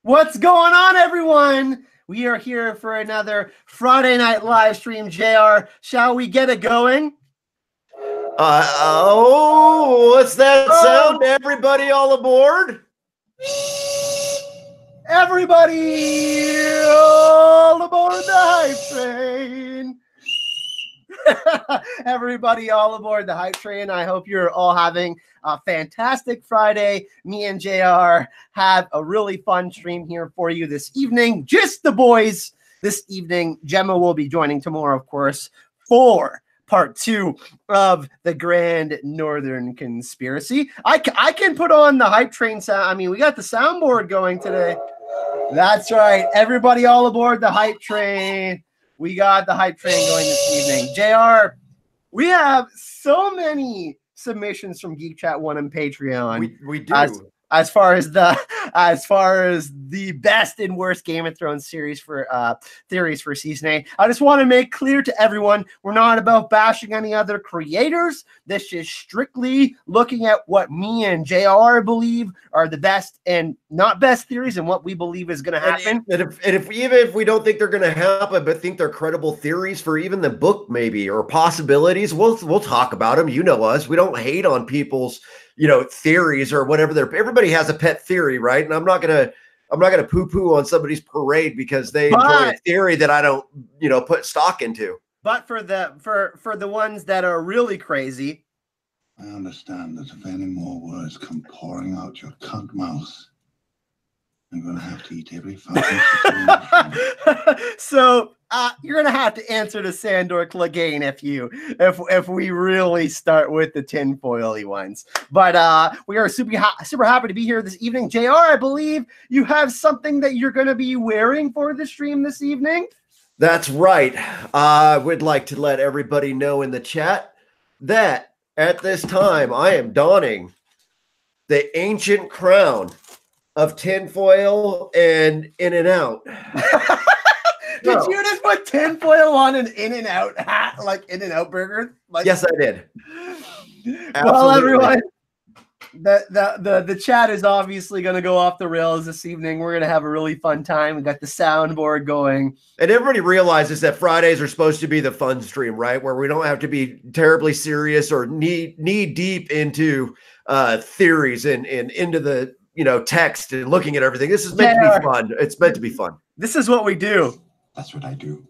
What's going on, everyone? We are here for another Friday night live stream. JR, shall we get it going? What's that sound? Everybody all aboard? Everybody all aboard the hype train. Everybody all aboard the hype train. I hope you're all having a fantastic Friday. Me and JR have a really fun stream here for you this evening. Just the boys this evening. Gemma will be joining tomorrow, of course, for part 2 of the Grand Northern Conspiracy. I can put on the hype train sound. I mean, we got the soundboard going today. That's right. Everybody all aboard the hype train. We got the hype train going this evening. JR, we have so many submissions from Geek Chat 1 and Patreon. We do. As far as the best and worst Game of Thrones series for theories for season 8. I just want to make clear to everyone, we're not about bashing any other creators. This is strictly looking at what me and JR believe are the best and not best theories and what we believe is going to happen. And if we don't think they're going to happen, but think they're credible theories for even the book, maybe, or possibilities, we'll talk about them. You know us. We don't hate on people's theories or whatever. Everybody has a pet theory, right? And I'm not gonna poo-poo on somebody's parade because they enjoy a theory that I don't, put stock into. But for the ones that are really crazy, I understand that if any more words come pouring out your cunt mouth, I'm gonna have to eat every fucking So you're gonna have to answer to Sandor Clegane if we really start with the tinfoily ones. But we are super happy to be here this evening. JR, I believe you have something that you're gonna be wearing for the stream this evening. That's right. I would like to let everybody know in the chat that at this time I am donning the ancient crown of tinfoil and In-N-Out. Did you just put tinfoil on an In-N-Out hat, like In-N-Out burger? Yes, I did. Well, everyone, the chat is obviously going to go off the rails this evening. We're going to have a really fun time. We got the soundboard going. And everybody realizes that Fridays are supposed to be the fun stream, right? Where we don't have to be terribly serious or knee deep into theories and into the text and looking at everything. This is meant to be fun. It's meant to be fun. This is what we do. That's what I do.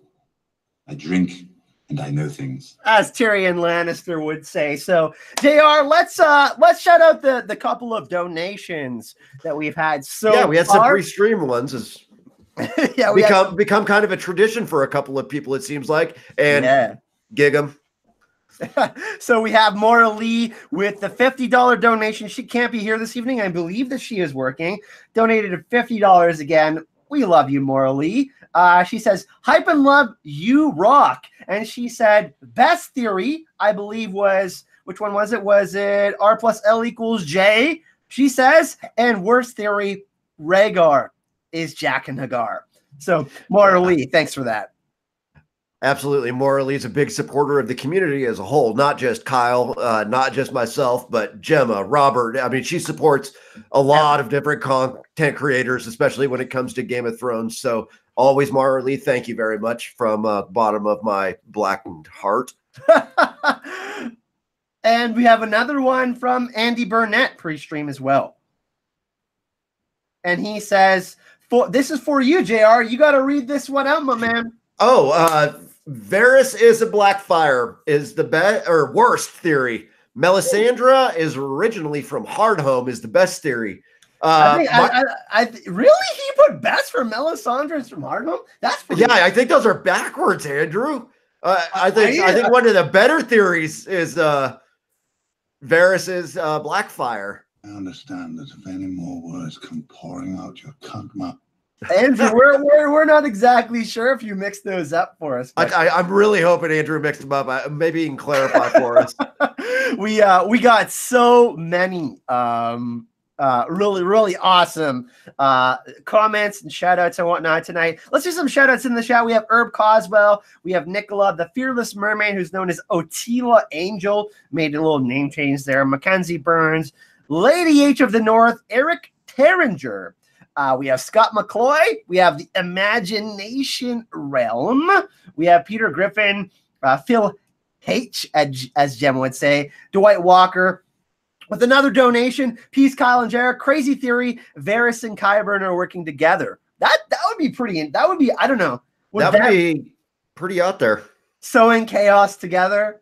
I drink and I know things. As Tyrion Lannister would say. So, JR, let's shout out the couple of donations that we've had. So yeah, we had some pre-stream ones. Yeah, become kind of a tradition for a couple of people, it seems like. And gig them. So we have Maura Lee with the $50 donation. She can't be here this evening. I believe that she is working. Donated $50 again. We love you, Maura Lee. She says, hype and love, you rock. And she said, best theory, I believe was, which one was it? Was it R plus L equals J? She says, and worst theory, Rhaegar is Jack and Hagar. So Maura Lee, thanks for that. Absolutely. Maura Lee's a big supporter of the community as a whole, not just Kyle, not just myself, but Gemma, Robert. I mean, she supports a lot of different content creators, especially when it comes to Game of Thrones. So always, Maura Lee, thank you very much from the bottom of my blackened heart. And we have another one from Andy Burnett pre-stream as well. And he says, this is for you, JR. You got to read this one out, my man. Varys is a Blackfire is the best or worst theory. Melisandre is originally from Hardhome is the best theory. Really? He put best for Melisandre is from Hardhome? That's pretty yeah. I think those are backwards, Andrew. I think one of the better theories is Varys is Blackfire. I understand that if any more words come pouring out your cunt mouth. Andrew, we're not exactly sure if you mixed those up for us. I'm really hoping Andrew mixed them up. Maybe he can clarify for us. We got so many really awesome comments and shout outs and whatnot tonight. Let's do some shout outs in the chat. We have Herb Coswell, we have Nicola, the Fearless Mermaid, who's known as Otila Angel, made a little name change there. Mackenzie Burns, Lady H of the North, Eric Terringer, We have Scott McCloy. We have the Imagination Realm. We have Peter Griffin, Phil H, as Jem would say, Dwight Walker. With another donation, Peace, Kyle, and Jared. Crazy Theory, Varys and Qyburn are working together. That would be pretty. That would be, I don't know. That would be pretty out there. Sowing chaos together.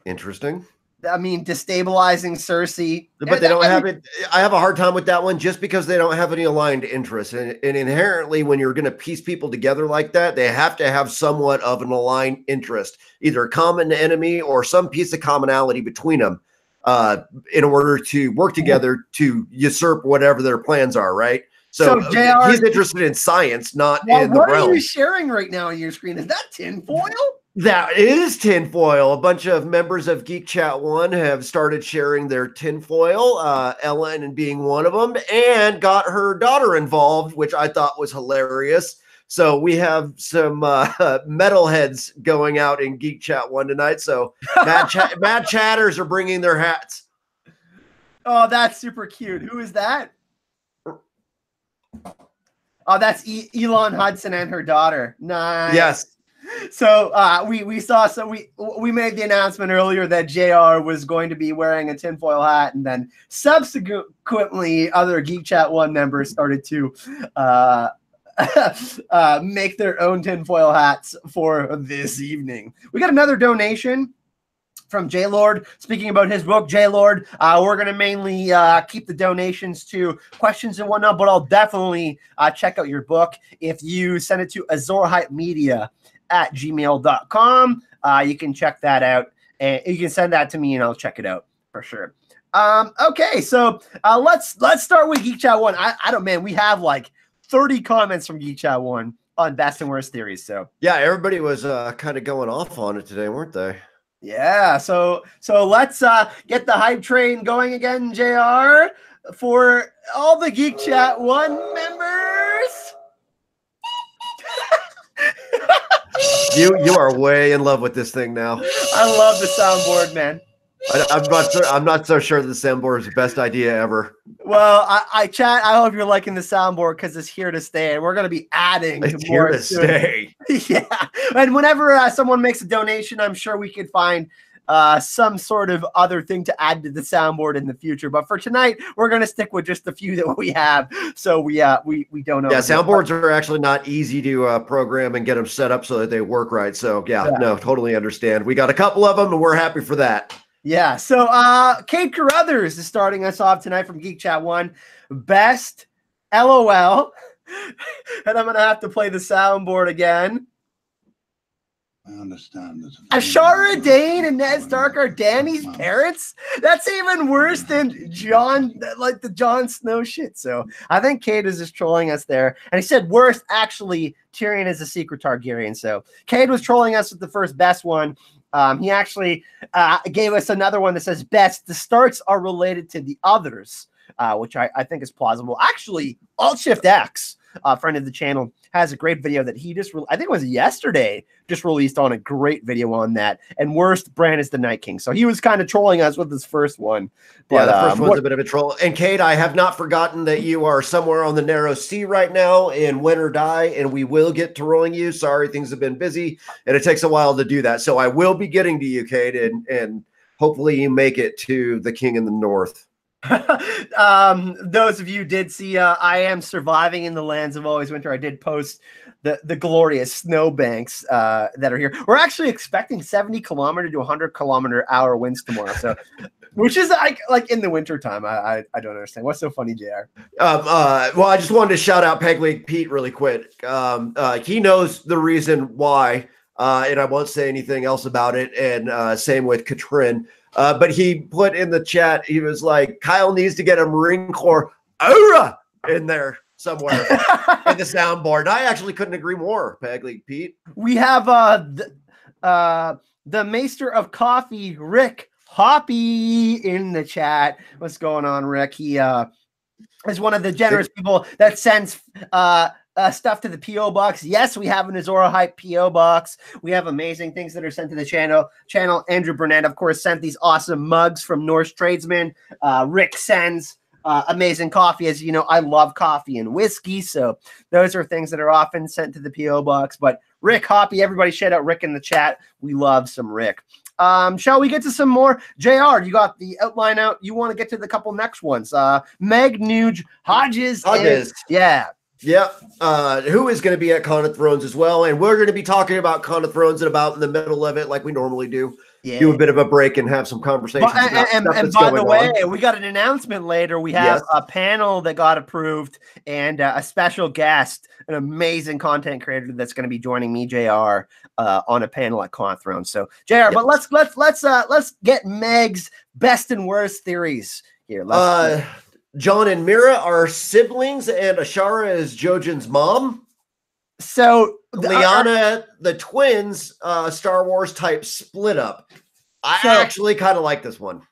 Interesting. I mean, destabilizing Cersei. But they don't have it. I have a hard time with that one just because they don't have any aligned interests. And inherently, when you're going to piece people together like that, they have to have somewhat of an aligned interest, either a common enemy or some piece of commonality between them in order to work together to usurp whatever their plans are, right? So JR, he's interested in science, not in the realm. What are you sharing right now on your screen? Is that tinfoil? That is tinfoil. A bunch of members of Geek Chat 1 have started sharing their tinfoil, Ellen and being one of them, and got her daughter involved, which I thought was hilarious. So we have some metalheads going out in Geek Chat 1 tonight. So mad chatters are bringing their hats. Oh, that's super cute. Who is that? Oh, that's Elon Hudson and her daughter. Nice. Yes. So we saw, so we made the announcement earlier that JR was going to be wearing a tinfoil hat, and then subsequently other Geek Chat 1 members started to make their own tinfoil hats for this evening. We got another donation from J Lord. Speaking about his book, J Lord, we're going to mainly keep the donations to questions and whatnot, but I'll definitely check out your book if you send it to azorhypemedia@gmail.com. You can check that out, and you can send that to me and I'll check it out for sure. Okay, so let's start with Geek Chat 1. I don't, man, we have like 30 comments from Geek Chat 1 on best and worst theories. So yeah, everybody was kind of going off on it today, weren't they? Yeah, so let's get the hype train going again, JR, for all the Geek Chat 1 members. You are way in love with this thing now. I love the soundboard, man. I'm not so sure the soundboard is the best idea ever. Well, I hope you're liking the soundboard because it's here to stay, and we're going to be adding it's more here to stay. Yeah, and whenever someone makes a donation, I'm sure we could find some sort of other thing to add to the soundboard in the future. But for tonight, we're going to stick with just the few that we have. So we don't know. Yeah, soundboards are actually not easy to program and get them set up so that they work right. So yeah, no, totally understand. We got a couple of them, and we're happy for that. Yeah, so Kate Carruthers is starting us off tonight from Geek Chat 1. Best LOL. And I'm going to have to play the soundboard again. I understand that Ashara Dane and Ned Stark are Dany's parents? That's even worse than the Jon Snow shit. So I think Cade is just trolling us there. And he said worst, actually, Tyrion is a secret Targaryen. So Cade was trolling us with the first best one. He actually gave us another one that says best. The Starks are related to the others, which I think is plausible. Actually, Alt Shift X, a friend of the channel, has a great video that he just, I think it was yesterday, just released on a great video on that. And worst, Bran is the Night King. So he was kind of trolling us with his first one. But, yeah, the first one's a bit of a troll. And Kate, I have not forgotten that you are somewhere on the narrow sea right now in Win or Die, and we will get to rolling you. Sorry, things have been busy, and it takes a while to do that. So I will be getting to you, Kate, and hopefully you make it to the King in the North. Those of you did see I am surviving in the lands of always winter. I did post the glorious snowbanks that are here. We're actually expecting 70 kilometer to 100 kilometer-hour winds tomorrow, so which is like in the winter time. I don't understand. What's so funny, JR? Well, I just wanted to shout out Peg Leg Pete really quick. He knows the reason why, and I won't say anything else about it. And same with Katrin. But he put in the chat, he was like, Kyle needs to get a Marine Corps aura in there somewhere in the soundboard. And I actually couldn't agree more, Peg Leg Pete. We have the Maester of Coffee, Rick Hoppy, in the chat. What's going on, Rick? He is one of the generous people that sends stuff to the P.O. box. Yes, we have an Azora Hype P.O. box. We have amazing things that are sent to the channel. Andrew Burnett, of course, sent these awesome mugs from Norse Tradesman. Rick sends amazing coffee. As you know, I love coffee and whiskey, so those are things that are often sent to the P.O. box. But Rick Hoppy, everybody shout out Rick in the chat. We love some Rick. Shall we get to some more? JR, you got the outline out. You want to get to the couple next ones. Meg, Nuge, Hodges. Yeah. Yep. Who is going to be at Con of Thrones as well. And we're going to be talking about Con of Thrones at about in the middle of it, like we normally do. Yeah. Do a bit of a break and have some conversations. And by the way, we got an announcement later. We have a panel that got approved and a special guest, an amazing content creator that's going to be joining me, JR, on a panel at Con of Thrones. So JR, but let's get Meg's best and worst theories here. Jon and Mira are siblings, and Ashara is Jojen's mom. So Lyanna, the twins, Star Wars type split up. I actually kind of like this one.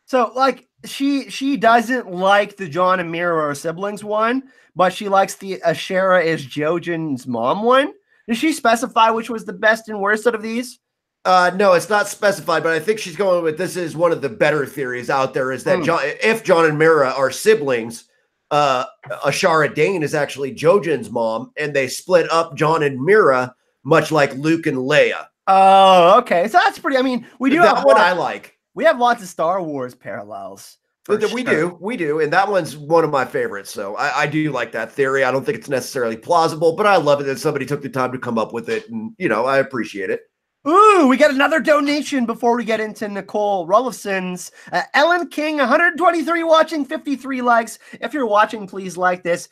So, like, she doesn't like the Jon and Mira are siblings one, but she likes the Ashara is Jojen's mom one. Did she specify which was the best and worst out of these? No, it's not specified, but I think she's going with this is one of the better theories out there is that if Jon and Mira are siblings, Ashara Dane is actually Jojen's mom, and they split up Jon and Mira, much like Luke and Leia. Oh, okay. So that's pretty. I mean, we do have what I like. We have lots of Star Wars parallels. We do, and that one's one of my favorites. So I do like that theory. I don't think it's necessarily plausible, but I love it that somebody took the time to come up with it, and I appreciate it. Ooh, we got another donation before we get into Nicole Rullifson's. Ellen King, 123 watching, 53 likes. If you're watching, please like this.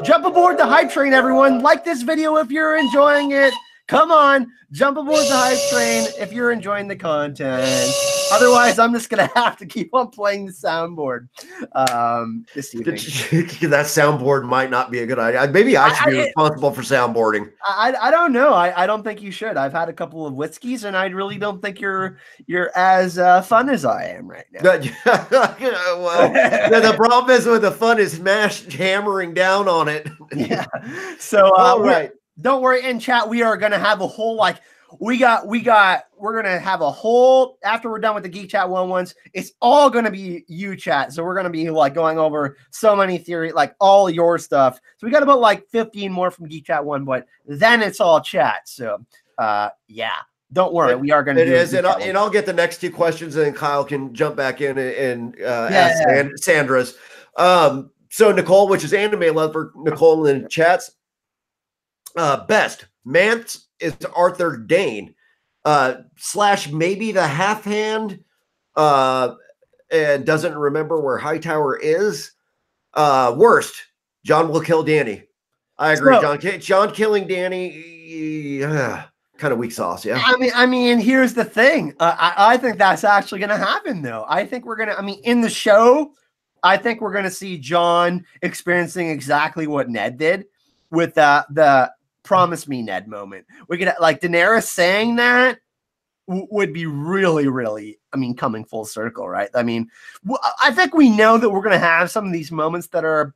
Jump aboard the hype train, everyone. Like this video if you're enjoying it. Come on, jump aboard the hype train if you're enjoying the content. Otherwise, I'm just going to have to keep on playing the soundboard this evening. That soundboard might not be a good idea. Maybe I should be responsible for soundboarding. I don't know. I don't think you should. I've had a couple of whiskeys, and I really don't think you're as fun as I am right now. The problem is with the fun is hammering down on it. Yeah. So, all right. Don't worry, in chat, we are going to have a whole, we're going to have a whole, after we're done with the Geek Chat 1-1s, it's all going to be you chat. So we're going to be going over so many theories, all your stuff. So we got about 15 more from Geek Chat 1, but then it's all chat. So, yeah, don't worry. We are going to do it. And I'll get the next two questions, and then Kyle can jump back in and ask Sandra's. So Nicole, which is Anime Lover, Nicole in the chats. Best Mance is Arthur Dane / maybe the half hand and doesn't remember where Hightower is. Worst, Jon will kill Dany. I agree. Jon killing Dany kind of weak sauce. Yeah. I mean, here's the thing. I think that's actually going to happen though. I think we're going to, in the show, I think we're going to see Jon experiencing exactly what Ned did with the promise me Ned moment. We could Daenerys saying that would be really, really, coming full circle, right? I think we know that we're going to have some of these moments that are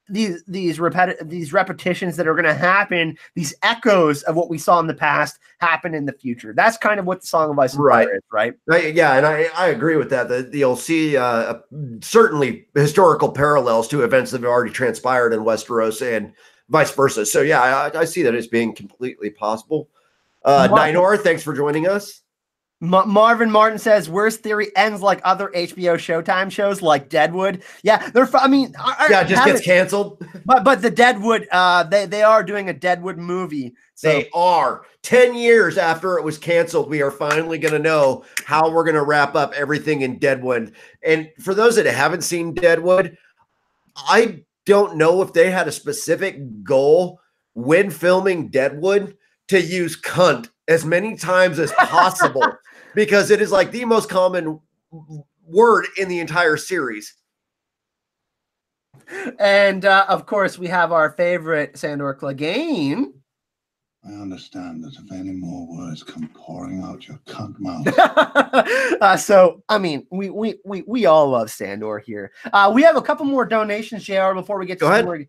these repetitions that are going to happen, these echoes of what we saw in the past happen in the future. That's kind of what the Song of Ice and Fire is, right? Yeah, and I agree with that. You'll see certainly historical parallels to events that have already transpired in Westeros and vice versa. So yeah, I see that as being completely possible. Ninor, thanks for joining us. Marvin Martin says worst theory ends like other HBO Showtime shows like Deadwood. Yeah, it just gets canceled. But the Deadwood, they are doing a Deadwood movie. So. They are 10 years after it was canceled. We are finally going to know how we're going to wrap up everything in Deadwood. And for those that haven't seen Deadwood, I don't know if they had a specific goal when filming Deadwood to use cunt as many times as possible because it is the most common word in the entire series. And of course, we have our favorite Sandor Clegane. I understand that if any more words come pouring out your cunt mouth. So I mean, we all love Sandor here. We have a couple more donations, JR, before we get to some more.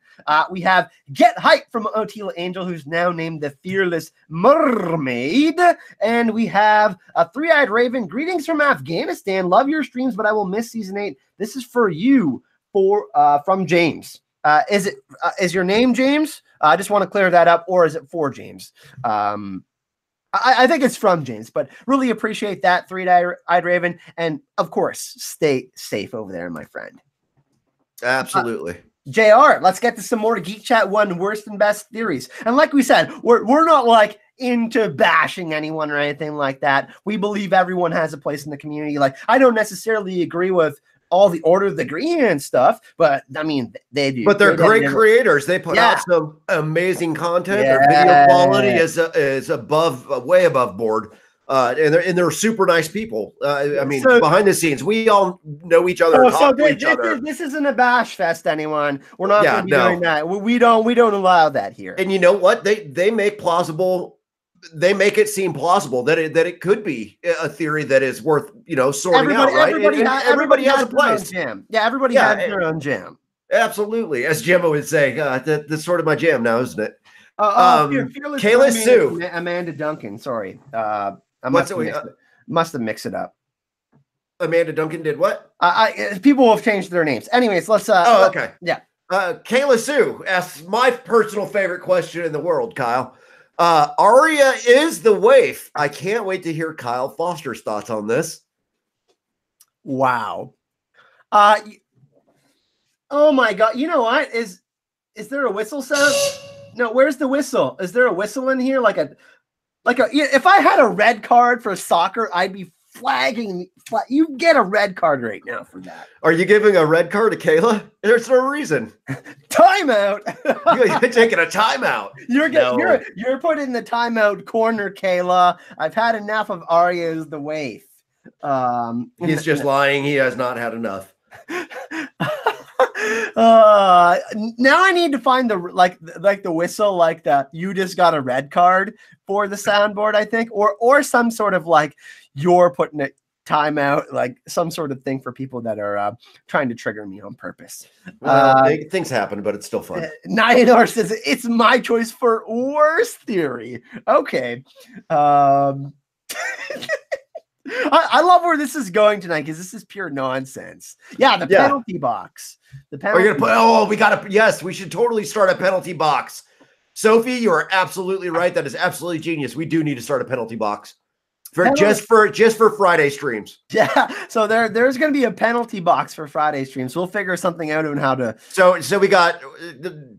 We have Get Hype from Otila Angel, who's now named the Fearless Mermaid, and we have a Three-Eyed Raven. Greetings from Afghanistan. Love your streams, but I will miss season 8. This is for you, from James. Is your name James? I just want to clear that up, or is it for James? I think it's from James, but really appreciate that, Three-Eyed Raven, and of course, stay safe over there, my friend. Absolutely. JR, let's get to some more Geek Chat 1 worst and best theories. And like we said, we're not like into bashing anyone or anything like that. We believe everyone has a place in the community. Like, I don't necessarily agree with all the Order of the Green and stuff, but I mean, they do. But they're great creators. They put out some amazing content. Their video quality is above, way above board. And they're super nice people. I mean, behind the scenes, we all know each other. This isn't a bash fest, anyone. We're not going to be doing that. We don't allow that here. And you know what? They make plausible. They make it seem plausible that it could be a theory that is worth sorting out. Right? Everybody has a place. Jam. Yeah, everybody has their own jam. Absolutely, as Gemma would say, that's sort of my jam now, isn't it? Kayla Sue, Amanda Duncan. Sorry, I must have mixed it up. Amanda Duncan did what? People have changed their names. Anyways, let's. Okay. Yeah. Kayla Sue asks my personal favorite question in the world, Kyle. Arya is the waif. I can't wait to hear Kyle Foster's thoughts on this. Wow. Oh my God. You know what? Is there a whistle sound? No, where's the whistle? Is there a whistle in here? If I had a red card for soccer, I'd be flagging. You get a red card right now for that. Are you giving a red card to Kayla? There's no reason. Timeout. You're taking a timeout. You're put in the timeout corner, Kayla. I've had enough of Arya as the waif. He's just lying. He has not had enough. Now I need to find the whistle, like the you just got a red card for the soundboard, I think, or some sort of like you're putting a timeout, like some sort of thing for people that are trying to trigger me on purpose. Things happen, but it's still fun. Nayanor says it's my choice for worst theory. Okay. I love where this is going tonight because this is pure nonsense. Yeah, the penalty box. Yes, we should totally start a penalty box. Sophie, you are absolutely right. That is absolutely genius. We do need to start a penalty box just for Friday streams. Yeah, so there's going to be a penalty box for Friday streams. We'll figure something out on how to. So we got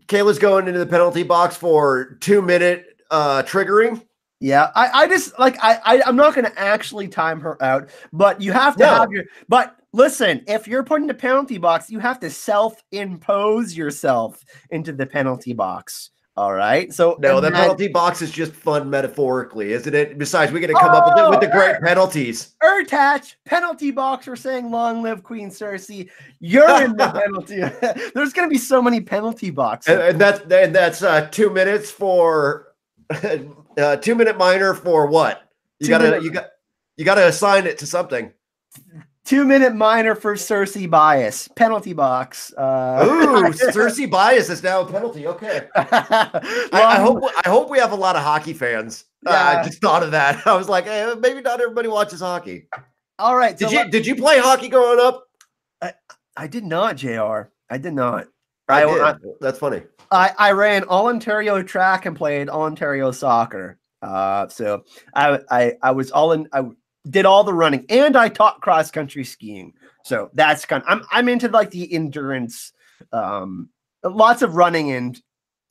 Kayla's going into the penalty box for 2-minute triggering. Yeah, I'm not going to actually time her out, but you have to have your. But listen, if you're put in the penalty box, you have to self-impose yourself into the penalty box. All right. So the penalty box is just fun metaphorically, isn't it? Besides, we got to come up with the great penalties. Ertach, penalty box. We're saying long live Queen Cersei. You're in the penalty. There's going to be so many penalty boxes, and that's 2 minutes for. 2-minute minor for what? You gotta assign it to something. 2-minute minor for Cersei bias. Penalty box. Cersei bias is now a penalty. Okay. I hope we have a lot of hockey fans. I just thought of that. I was like, hey, maybe not everybody watches hockey. All right. Did you play hockey growing up? I did not, JR. I did not. That's funny. I ran all Ontario track and played all Ontario soccer. So I was I did all the running and I taught cross country skiing. So that's I'm into like the endurance, lots of running and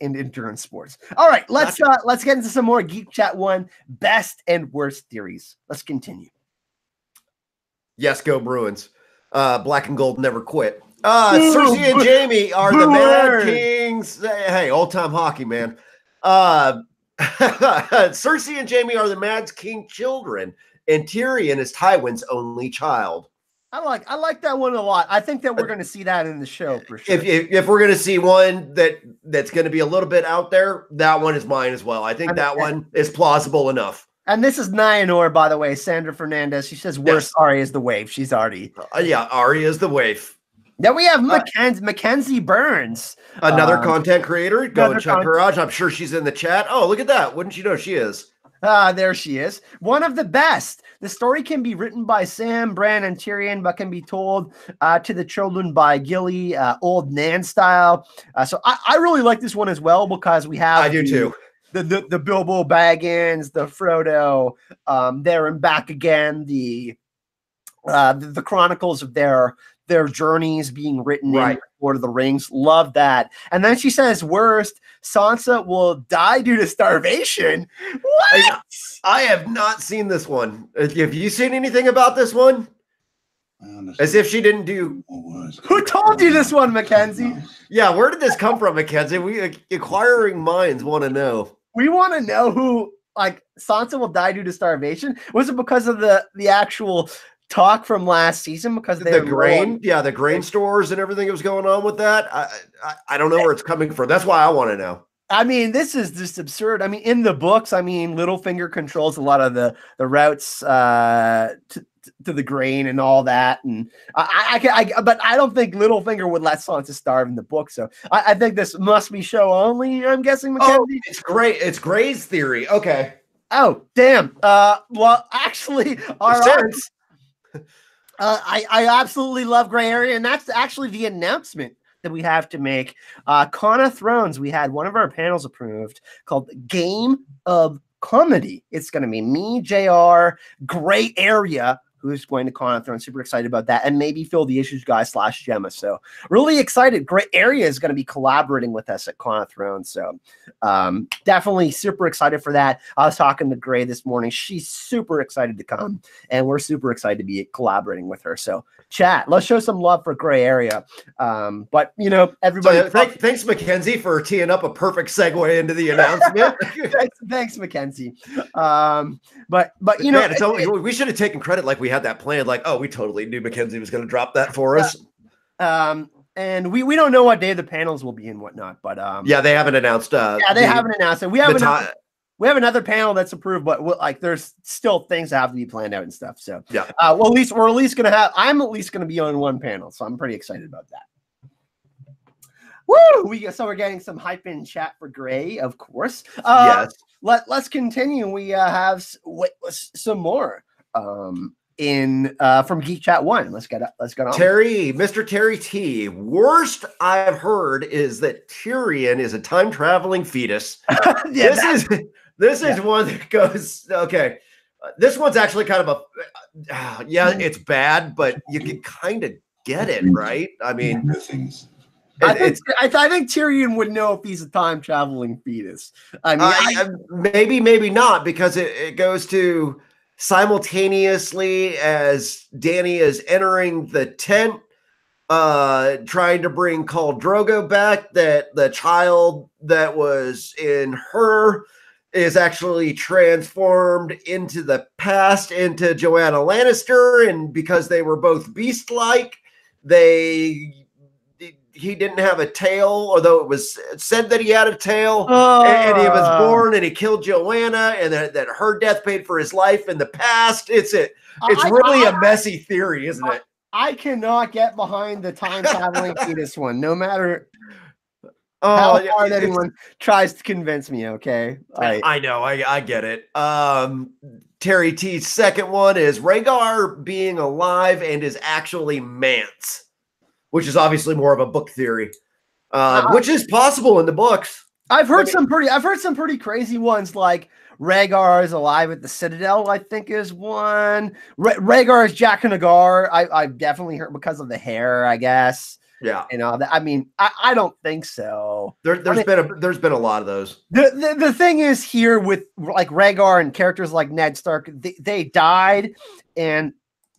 endurance sports. All right, let's get into some more Geek Chat 1 best and worst theories. Let's continue. Yes, go Bruins. Black and gold never quit. Cersei and Jaime are the Mad Kings. Hey, old-time hockey, man. Cersei and Jaime are the Mad King children, and Tyrion is Tywin's only child. I like that one a lot. I think that we're going to see that in the show for sure. If we're going to see one that's going to be a little bit out there, that one is mine as well. I think that one is plausible enough. And this is Nyanor, by the way, Sandra Fernandez. She says worst Arya is the wave. She's already Arya is the wave. Then we have Mackenzie Burns, another content creator. Go and check her out. I'm sure she's in the chat. Oh, look at that! Wouldn't you know she is? There she is. One of the best. The story can be written by Sam, Bran, and Tyrion, but can be told to the children by Gilly, old Nan style. So I really like this one as well because we have. I do too. The Bilbo Baggins, the Frodo, there and back again. The chronicles of their journeys being written in Lord of the Rings. Love that. And then she says, worst, Sansa will die due to starvation. What? I have not seen this one. Have you seen anything about this one? As if she didn't do. Who told you this one, Mackenzie? Yeah, where did this come from, Mackenzie? We inquiring minds want to know. We want to know who, like, Sansa will die due to starvation. Was it because of the actual talk from last season? Because the grain, the grain stores and everything that was going on with that. I don't know where it's coming from. That's why I want to know. I mean, this is just absurd. I mean, in the books, I mean, Littlefinger controls a lot of the routes to the grain and all that. And but I don't think Littlefinger would let Sansa starve in the book. So I think this must be show only. I'm guessing, Mackenzie. It's great. It's Gray's theory. Okay. Oh, damn. Well, actually, I absolutely love Gray Area, and that's actually the announcement that we have to make. Con of Thrones, we had one of our panels approved called Game of Comedy. It's going to be me, JR, Gray Area, who's going to Con of Thrones. Super excited about that. And maybe Phil the Issues Guy / Gemma. So really excited. Gray Area is going to be collaborating with us at Con of Thrones. So definitely super excited for that. I was talking to Gray this morning. She's super excited to come. And we're super excited to be collaborating with her. So chat, let's show some love for Gray Area. But, you know, everybody. So, thanks, Mackenzie, for teeing up a perfect segue into the announcement. thanks, Mackenzie. But you know, man, we should have taken credit like we had that plan. Like, oh, we totally knew Mackenzie was going to drop that for us. And we don't know what day the panels will be and whatnot. But they haven't announced. They haven't announced it. We have another panel that's approved, but there's still things that have to be planned out and stuff. So well, at least I'm at least going to be on one panel, so I'm pretty excited about that. Woo! So we're getting some hype in chat for Gray, of course. Yes. Let's continue. We have some more from Geek Chat 1. Let's get on. Mr. Terry T. Worst I've heard is that Tyrion is a time traveling fetus. This is one that goes okay. This one's actually kind of it's bad, but you can kind of get it, right? I mean, I think Tyrion would know if he's a time traveling fetus. I mean, maybe not, because it goes to simultaneously as Dany is entering the tent, trying to bring Khal Drogo back, that the child that was in her is actually transformed into the past into Joanna Lannister, and because they were both beast-like, he didn't have a tail, although it was said that he had a tail, and he was born and he killed Joanna, and that her death paid for his life in the past. It's really a messy theory, isn't it? I cannot get behind the time traveling fetus one, no matter how hard anyone tries to convince me. Okay, I know, I get it. Terry T's second one is Rhaegar being alive and is actually Mance, which is obviously more of a book theory, which is possible in the books. I've heard some pretty crazy ones, like Rhaegar is alive at the Citadel, I think is one. Rhaegar is Jack Nagar. I've definitely heard, because of the hair, I guess. Yeah, you know. I mean, I don't think so. There's been a lot of those. The thing is here with like Rhaegar and characters like Ned Stark, they died, and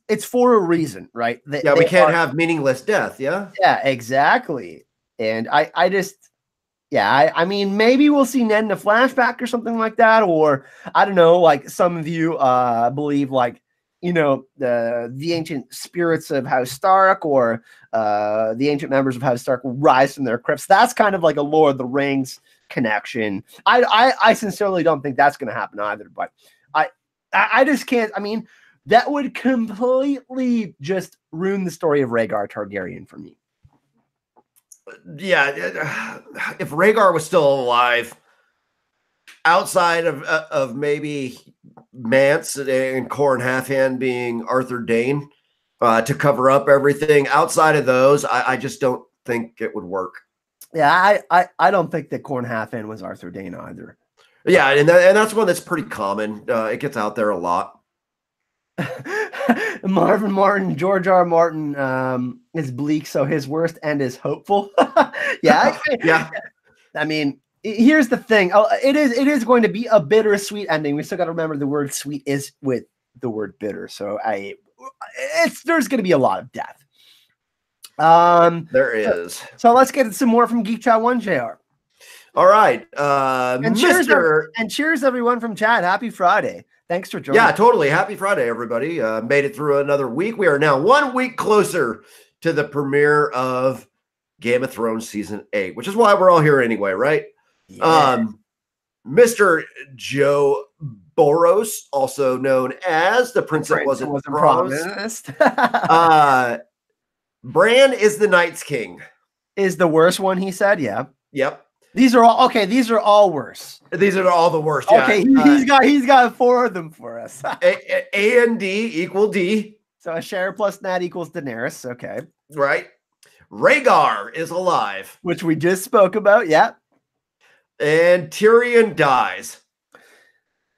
it's for a reason, right? We can't have meaningless death. Yeah, exactly. And I mean, maybe we'll see Ned in a flashback or something like that, or I don't know. Like some of you believe, like the ancient spirits of House Stark or the ancient members of House Stark will rise from their crypts. That's kind of like a Lord of the Rings connection. I sincerely don't think that's going to happen either, but I just can't. I mean, that would completely just ruin the story of Rhaegar Targaryen for me. Yeah, if Rhaegar was still alive, outside of maybe Mance and Corrin Halfhand being Arthur Dayne to cover up everything, outside of those, I just don't think it would work. Yeah, I don't think that Corrin Halfhand was Arthur Dayne either. Yeah, and that's one that's pretty common. It gets out there a lot. Marvin Martin, George R. Martin is bleak, so his worst end is hopeful. Yeah. Yeah. I mean, here's the thing. It is going to be a bittersweet ending. We still got to remember the word sweet is with the word bitter. So there's going to be a lot of death. There is. So let's get some more from Geek Chat 1, JR. All right. And cheers everyone from chat. Happy Friday. Thanks for joining. Yeah, totally. Happy Friday, everybody. Made it through another week. We are now 1 week closer to the premiere of Game of Thrones Season 8, which is why we're all here anyway, right? Yeah. Mr. Joe Boros, also known as the Prince that wasn't promised. Bran is the Night's King. Is the worst one, he said. Yeah. Yep. These are all okay. These are all worse. These are all the worst. Okay, yeah. He's got 4 of them for us. A and D equal D. So a share plus Nat equals Daenerys. Okay. Right. Rhaegar is alive, which we just spoke about. Yeah. And Tyrion dies.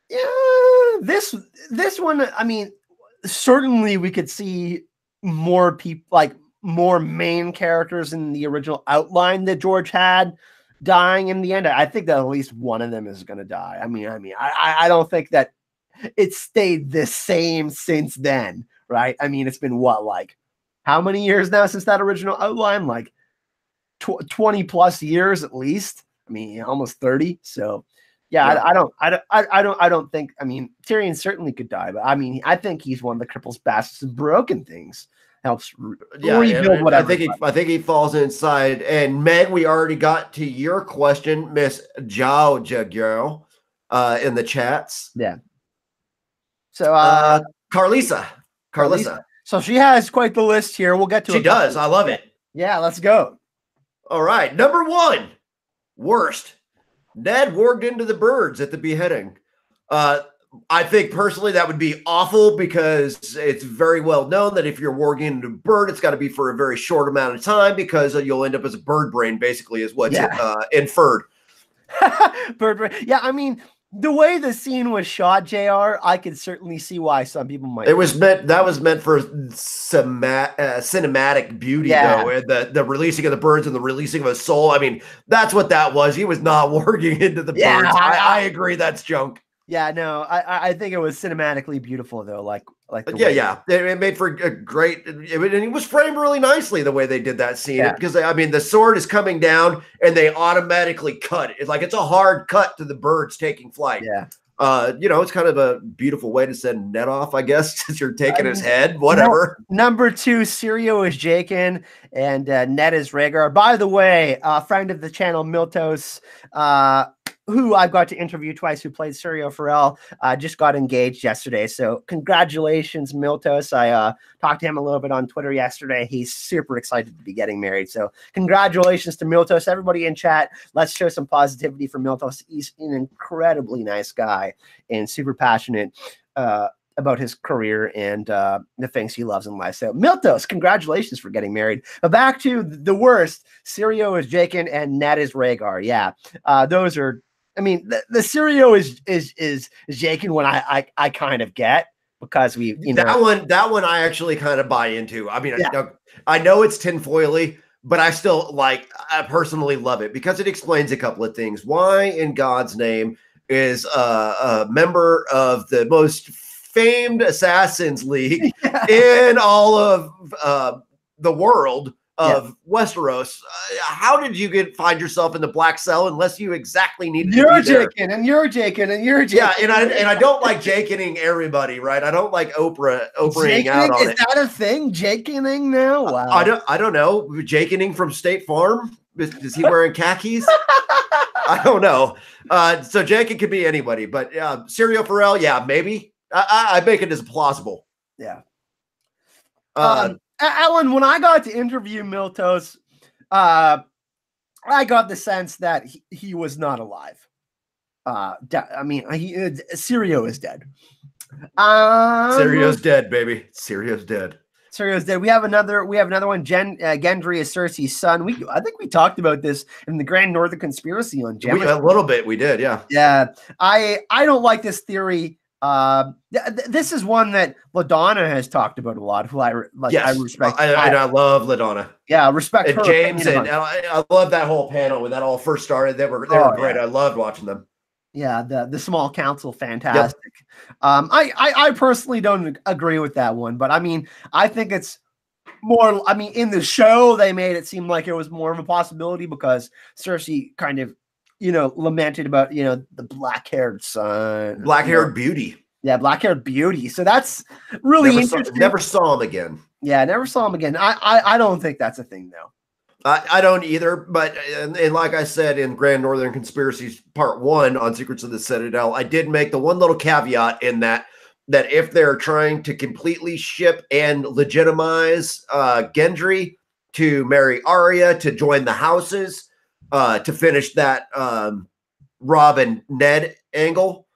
Yeah. This one. I mean, certainly we could see more people, like more main characters in the original outline that George had dying in the end. I think that at least one of them is going to die. I don't think that it stayed the same since then, right? I mean, it's been like how many years now since that original outline? Like 20 plus years at least. I mean, almost 30. So yeah, yeah. I don't think. I mean, Tyrion certainly could die, but I mean, I think he's one of the cripples, bastards, and broken things. Helps rebuild whatever. I think he falls inside. And Meg, we already got to your question, Miss Jauja girl, in the chats. Yeah. So Carlisa. So she has quite the list here. We'll get to it. She does. I love it. Yeah, let's go. All right. Number 1, worst. Ned warged into the birds at the beheading. I think personally that would be awful because it's very well known that if you're warging into a bird, it's got to be for a very short amount of time because you'll end up as a bird brain, basically, is what's inferred. Bird brain. Yeah, I mean, the way the scene was shot, JR, I could certainly see why some people might. That was meant for cinematic beauty, though. And the releasing of the birds and the releasing of a soul. I mean, that's what that was. He was not warging into the birds. I agree. That's junk. Yeah, no, I think it was cinematically beautiful though, like yeah. It made for a great, and it was framed really nicely the way they did that scene because I mean the sword is coming down and they automatically cut it. It's like it's a hard cut to the birds taking flight. Yeah, it's kind of a beautiful way to send Ned off, I guess, since you're taking his head. Whatever. Number 2, Syrio is Jaqen and Ned is Rhaegar. By the way, friend of the channel, Miltos, who I've got to interview twice, who played Syrio Farrell, just got engaged yesterday. So congratulations, Miltos. I talked to him a little bit on Twitter yesterday. He's super excited to be getting married. So congratulations to Miltos. Everybody in chat, let's show some positivity for Miltos. He's an incredibly nice guy and super passionate about his career and the things he loves in life. So Miltos, congratulations for getting married. But back to the worst, Syrio is Jaqen and Ned is Rhaegar. Yeah, those are. I mean, the Syrio is Jaqen one I kind of get because we that one I actually kind of buy into. I mean, I know it's tinfoily, but I still I personally love it because it explains a couple of things. Why in God's name is a member of the most famed Assassins League in all of the world of Westeros. How did you find yourself in the Black Cell unless you exactly needed you're to be there? Jaking, and you're Jaking, and you're Jaking. Yeah, and I don't like Jakening everybody, right? I don't like Oprahing out on Is it. that a thing? Jakening now? Wow. I don't know. Jakening from State Farm? Is he wearing khakis? I don't know. So Jaking could be anybody, but Serial Pharrell, yeah, maybe. I make it as plausible. Yeah. Alan, when I got to interview Miltos, I got the sense that he was not alive. Sirio is dead. Sirio's dead, baby. Sirio's dead. Sirio's dead. We have another one. Gendry is Cersei's son. I think we talked about this in the Grand Northern Conspiracy on Gemma. A little bit, we did, yeah. Yeah. I don't like this theory. This is one that LaDonna has talked about a lot. Who I respect. I love LaDonna. Yeah, respect and her James, and I love that whole panel when that all first started. They were great. Yeah. I loved watching them. Yeah, the small council, fantastic. Yep. I personally don't agree with that one, but I mean, I think it's more. I mean, in the show, they made it seem like it was more of a possibility because Cersei kind of, lamented about the black-haired son, black-haired beauty. Yeah, black-haired beauty. So that's really interesting. Never saw him again. Yeah, never saw him again. I don't think that's a thing though. I don't either, but and like I said in Grand Northern Conspiracies Part 1 on Secrets of the Citadel, I did make the one little caveat in that if they're trying to completely ship and legitimize Gendry to marry Arya, to join the houses, to finish that Rob and Ned angle,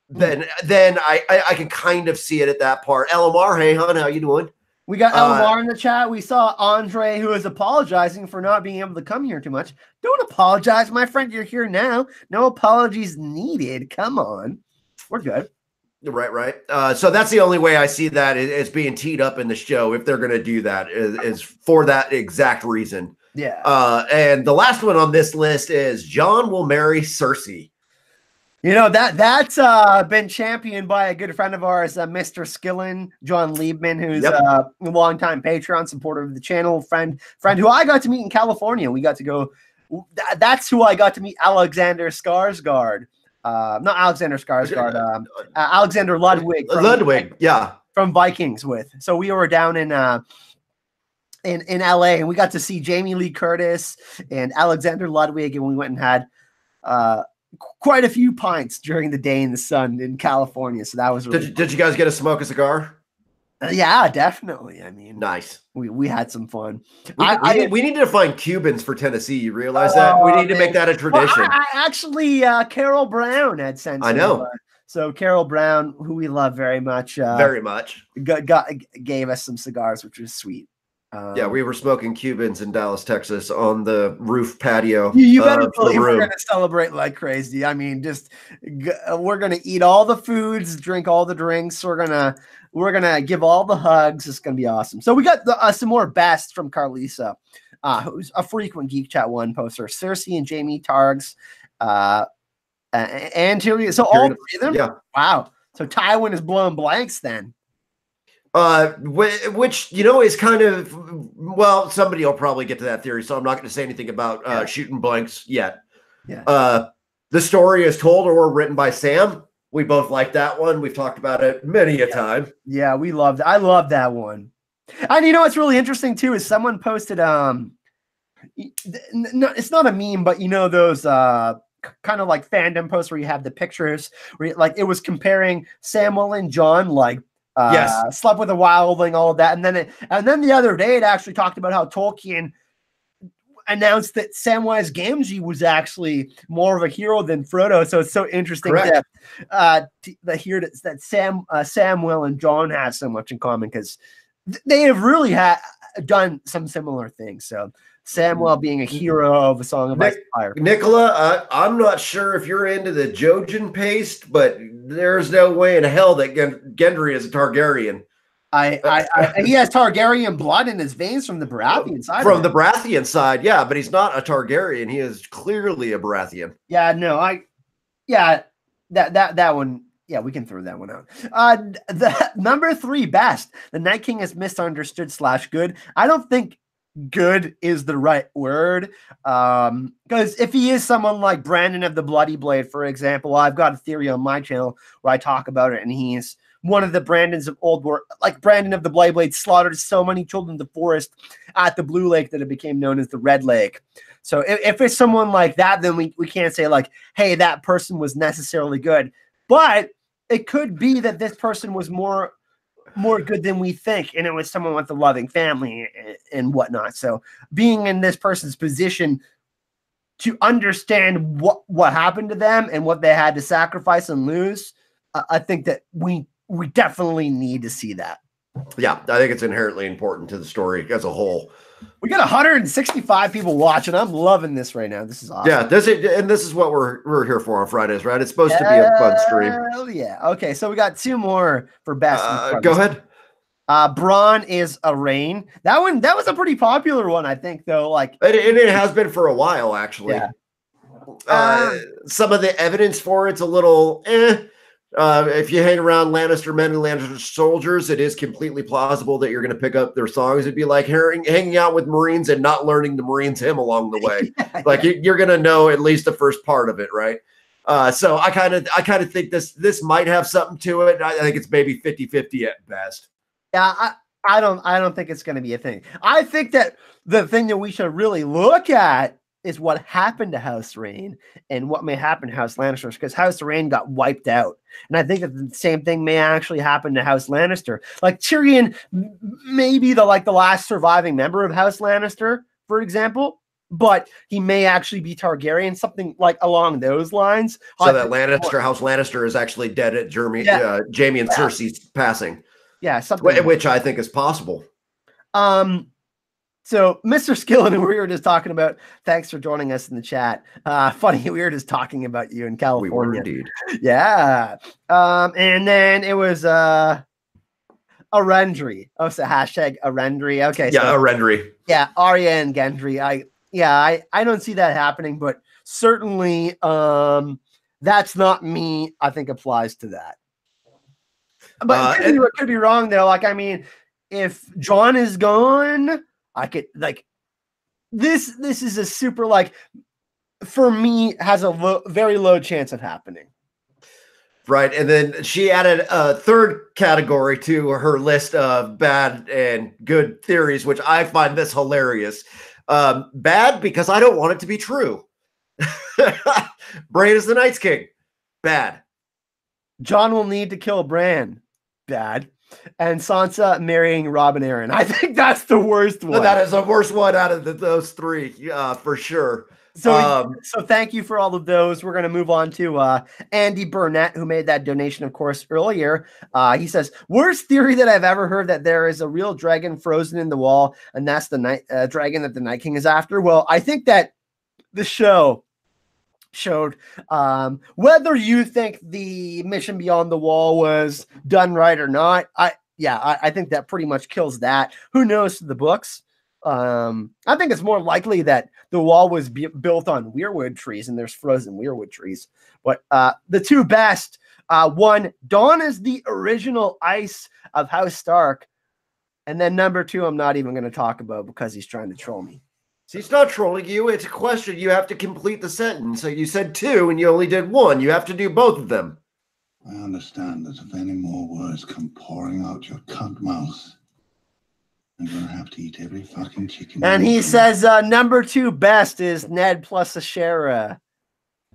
then I can kind of see it at that part. LMR, hey hon, how you doing? We got Elmar in the chat. We saw Andre, who is apologizing for not being able to come here too much. Don't apologize, my friend. You're here now. No apologies needed. Come on. We're good. Right. So that's the only way I see that is being teed up in the show. If they're going to do that, is for that exact reason. Yeah. And the last one on this list is Jon will marry Cersei. That's been championed by a good friend of ours, Mr. Skillen, John Liebman, who's a longtime Patreon supporter of the channel, friend who I got to meet in California. We got to go. That's who I got to meet, Alexander Skarsgård. Not Alexander Skarsgård. Alexander Ludwig. From Vikings with. So we were down in LA, and we got to see Jamie Lee Curtis and Alexander Ludwig, and we went and had quite a few pints during the day in the sun in California. So that was really did you guys get to smoke a cigar? Yeah, definitely. I mean, nice. We had some fun. We need to find Cubans for Tennessee. You realize that? We need to make that a tradition. Well, actually, Carol Brown had sent. I know. So Carol Brown, who we love very much, gave us some cigars, which was sweet. Yeah, we were smoking Cubans in Dallas, Texas on the roof patio. You better believe we're going to celebrate like crazy. I mean, we're going to eat all the foods, drink all the drinks. We're going to give all the hugs. It's going to be awesome. So we got some more best from Carlisa, who's a frequent Geek Chat 1 poster. Cersei and Jaime Targs, and Tyrion. So all three of them? Yeah. Wow. So Tywin is blowing blanks then. Which is kind of, well, somebody will probably get to that theory, so I'm not going to say anything about shooting blanks yet. Yeah. The story is told or written by Sam. We both like that one. We've talked about it many a time. Yeah, we loved it. I love that one. And what's really interesting too is someone posted it's not a meme, but those kind of like fandom posts where you have the pictures where it was comparing Samuel and Jon, slept with a wildling, all of that, and then the other day it actually talked about how Tolkien announced that Samwise Gamgee was actually more of a hero than Frodo. So it's so interesting to hear that Samuel and Jon have so much in common because they have really done some similar things. So Samuel being a hero of A Song of Ice and Fire. Nicola, I'm not sure if you're into the Jojen paste, but there's no way in hell that Gendry is a Targaryen. He has Targaryen blood in his veins from the Baratheon side. From the Baratheon side, yeah, but he's not a Targaryen. He is clearly a Baratheon. Yeah, no, that one. Yeah, we can throw that one out. The number 3 best. The Night King is misunderstood / good. I don't think good is the right word. Because if he is someone like Brandon of the Bloody Blade, for example, I've got a theory on my channel where I talk about it, and he's one of the Brandons of old war. Like Brandon of the Bloody Blade slaughtered so many children in the forest at the Blue Lake that it became known as the Red Lake. So if it's someone like that, then we can't say like, hey, that person was necessarily good. But it could be that this person was more good than we think, and it was someone with a loving family and whatnot. So being in this person's position to understand what happened to them and what they had to sacrifice and lose, I think that we definitely need to see that. Yeah, I think it's inherently important to the story as a whole. We got 165 people watching. I'm loving this right now. This is awesome. Yeah, this is what we're here for on Fridays, right? It's supposed to be a fun stream. Yeah. Okay, so we got two more for best. Go ahead. Braun is a rain. That was a pretty popular one, I think, though. Like, and it has been for a while, actually. Yeah. Some of the evidence for it's a little if you hang around Lannister men and Lannister soldiers, it is completely plausible that you're going to pick up their songs. It'd be like hanging out with Marines and not learning the Marines hymn along the way. You're going to know at least the first part of it, right? So I kind of think this might have something to it. I think it's maybe 50-50 at best. Yeah, I don't think it's going to be a thing. I think that the thing that we should really look at is what happened to House Rain and what may happen to House Lannister, because House Rain got wiped out. And I think that the same thing may actually happen to House Lannister. Like Tyrion may be the last surviving member of House Lannister, for example, but he may actually be Targaryen, something like along those lines. So that House Lannister is actually dead at Jaime and Cersei's passing. Yeah, something which I think is possible. So Mr. Skillen, who we were just talking about, thanks for joining us in the chat. Funny, we were just talking about you in California. We were indeed. Yeah. And then it was Arendry. Oh, so hashtag Arendry. Okay. Yeah, Arendry. Yeah, Arya and Gendry. I don't see that happening, but certainly that's not me. I think applies to that. But it could be wrong though. Like, I mean, if Jon is gone, I could this is a super for me has a very low chance of happening. Right. And then she added a third category to her list of bad and good theories, which I find this hilarious. Bad because I don't want it to be true. Bran is the Night's King. Bad. Jon will need to kill Bran. Bad. And Sansa marrying Robb and Aaron. I think that's the worst one. That is the worst one out of those three, for sure. So thank you for all of those. We're going to move on to Andy Burnett, who made that donation, of course, earlier. He says, worst theory that I've ever heard, that there is a real dragon frozen in the wall, and that's the dragon that the Night King is after. Well, I think that the show showed whether you think the Mission Beyond the Wall was done right or not. I think that pretty much kills that. Who knows the books? I think it's more likely that the wall was built on weirwood trees and there's frozen weirwood trees. But the two best, one, Dawn is the original ice of House Stark. And then number two, I'm not even going to talk about because he's trying to troll me. See, it's not trolling you. It's a question. You have to complete the sentence. So you said two and you only did one. You have to do both of them. I understand that if any more words come pouring out your cunt mouth, I'm going to have to eat every fucking chicken. And he says number two best is Ned plus Ashera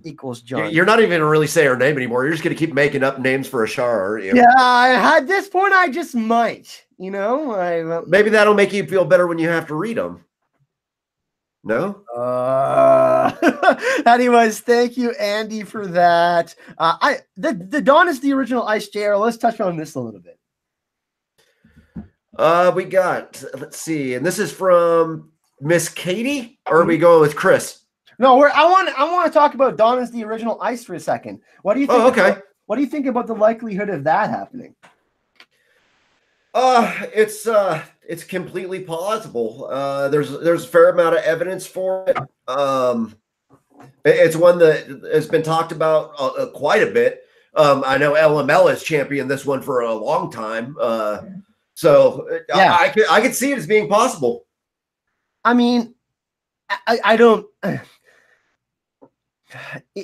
equals Jon. You're not even going to really say her name anymore. You're just going to keep making up names for Ashara, aren't you? Yeah, at this point, I just might. You know? Maybe that'll make you feel better when you have to read them. No? Anyways, thank you, Andy, for that. The Dawn is the original Ice JR. Let's touch on this a little bit. We got, let's see, and this is from Miss Katie, or are we going with Chris? No, I want to talk about Dawn is the original Ice for a second. What do you think? Oh, okay. What do you think about the likelihood of that happening? It's completely plausible. There's a fair amount of evidence for it. It's one that has been talked about quite a bit. I know LML has championed this one for a long time. So yeah. I could see it as being possible. I mean, I don't.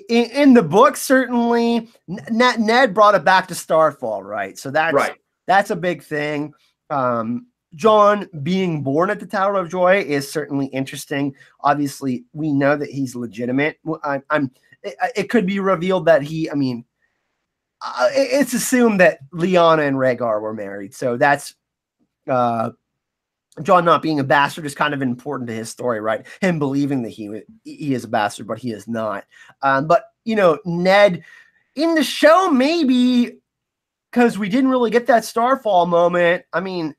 In the book, certainly, Ned brought it back to Starfall, right? So that's a big thing. Jon being born at the Tower of Joy is certainly interesting. Obviously, we know that he's legitimate. It could be revealed that it's assumed that Lyanna and Rhaegar were married. So that's Jon not being a bastard is kind of important to his story, right? Him believing that he is a bastard, but he is not. But Ned in the show, maybe because we didn't really get that Starfall moment. I mean,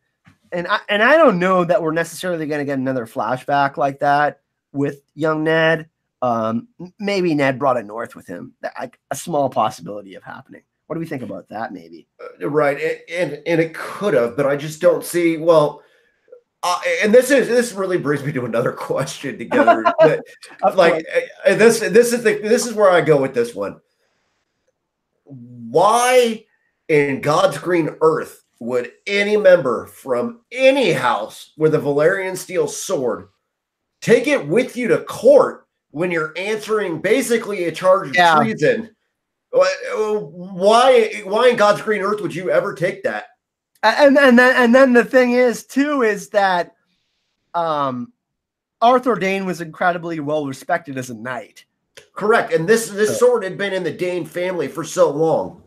and I don't know that we're necessarily going to get another flashback like that with young Ned. Maybe Ned brought it north with him. A small possibility of happening. What do we think about that? Maybe right, and it could have, but I just don't see. Well, and this really brings me to another question together. Like this is where I go with this one. Why in God's green earth would any member from any house with a Valyrian steel sword take it with you to court when you're answering basically a charge of treason? Why in God's green earth would you ever take that? And then the thing is that Arthur Dayne was incredibly well respected as a knight. Correct. And this sword had been in the Dayne family for so long.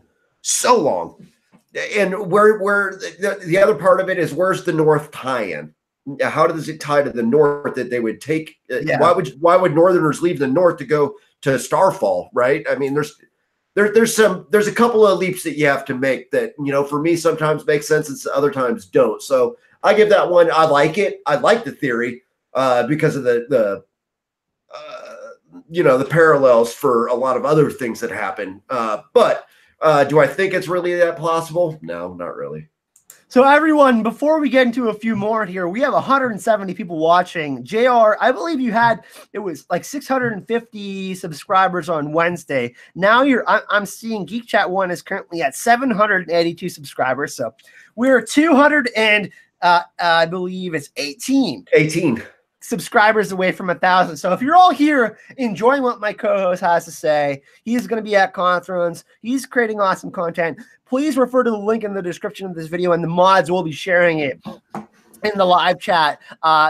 And where the other part of it is, where's the North tie-in? How does it tie to the North that they would take? Why would Northerners leave the North to go to Starfall? Right? I mean, there's a couple of leaps that you have to make that for me sometimes make sense and other times don't. So I give that one. I like it. I like the theory because of the parallels for a lot of other things that happen. But do I think it's really that plausible? No, not really. So everyone, before we get into a few more here, we have 170 people watching. JR, I believe it was like 650 subscribers on Wednesday. Now I'm seeing Geek Chat 1 is currently at 782 subscribers. So we're 200 and I believe it's 18 subscribers away from 1,000. So if you're all here enjoying what my co-host has to say, he's going to be at Conference. He's creating awesome content. Please refer to the link in the description of this video, and the mods will be sharing it in the live chat.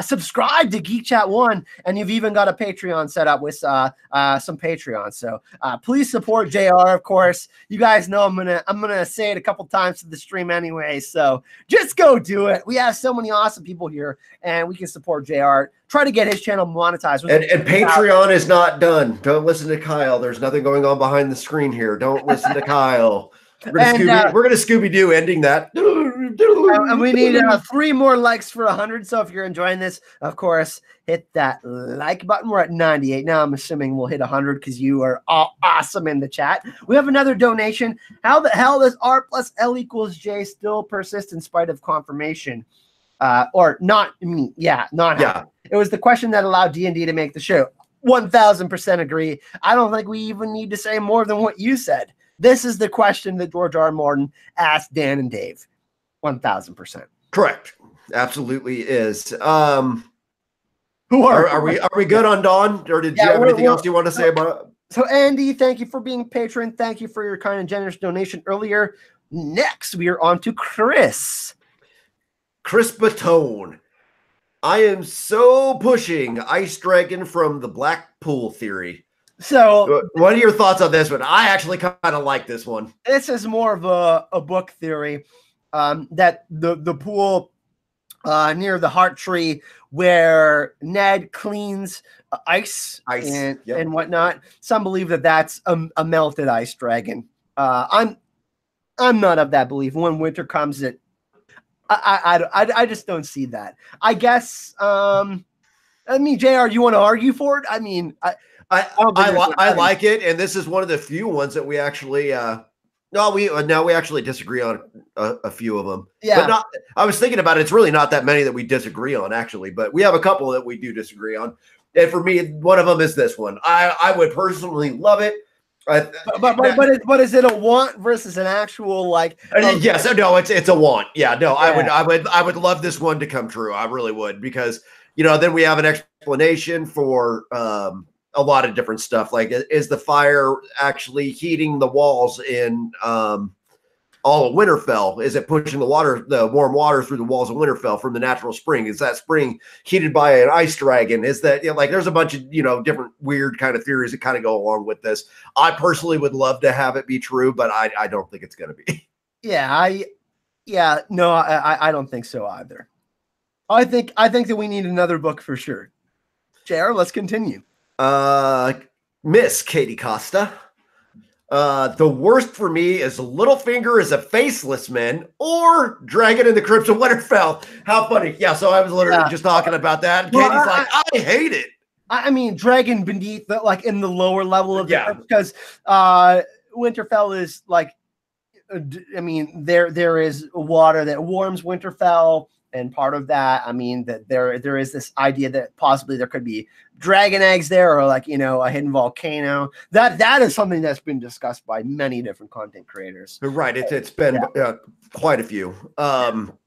Subscribe to Geek Chat 1, and you've even got a Patreon set up with some Patreon. So please support JR, of course. You guys know I'm gonna say it a couple times to the stream anyway. So just go do it. We have so many awesome people here, and we can support JR. Try to get his channel monetized. And Patreon is not done. Don't listen to Kyle. There's nothing going on behind the screen here. Don't listen to Kyle. We're gonna Scooby-Doo ending that. And we need 3 more likes for 100. So if you're enjoying this, of course, hit that like button. We're at 98 now. I'm assuming we'll hit 100 because you are all awesome in the chat. We have another donation. How the hell does R plus L equals J still persist in spite of confirmation? Or not? It was the question that allowed D&D to make the show. 1,000% agree. I don't think we even need to say more than what you said. This is the question that George R. R. Martin asked Dan and Dave. 1,000%. Correct. Absolutely is. Who are we good on Dawn? Or did you have anything else you want to say about it? So Andy, thank you for being a patron. Thank you for your kind and generous donation earlier. Next, we are on to Chris. Chris Batone. I am so pushing Ice Dragon from the Blackpool theory. So what are your thoughts on this one? I actually kind of like this one. This is more of a book theory that the pool near the Heart Tree where Ned cleans ice and whatnot. Some believe that that's a melted ice dragon. I'm not of that belief. When winter comes, I just don't see that. I guess. JR, you want to argue for it? I mean, I like it, and this is one of the few ones that we actually we actually disagree on a few of them. Yeah, but I was thinking about it. It's really not that many that we disagree on, actually, but we have a couple that we do disagree on. And for me, one of them is this one. I would personally love it. But is it a want versus an actual like? Yes, no, it's a want. Yeah, no, yeah. I would love this one to come true. I really would, because then we have an explanation for a lot of different stuff. Like, is the fire actually heating the walls in all of Winterfell? Is it pushing the warm water through the walls of Winterfell from the natural spring? Is that spring heated by an ice dragon? Is that, like, there's a bunch of, different weird kind of theories that kind of go along with this. I personally would love to have it be true, but I don't think it's going to be. Yeah, no, I don't think so either. I think that we need another book for sure. JR, let's continue. Miss Katie Costa. The worst for me is Littlefinger is a faceless man or Dragon in the Crypt of Winterfell. How funny. Yeah, so I was literally just talking about that. And Katie's like, I hate it. I mean, Dragon beneath, like in the lower level of the crypt, because Winterfell is like, I mean, there is water that warms Winterfell. And part of that, I mean, that there is this idea that possibly there could be dragon eggs there, or like, a hidden volcano. That is something that's been discussed by many different content creators. Right. It's been quite a few.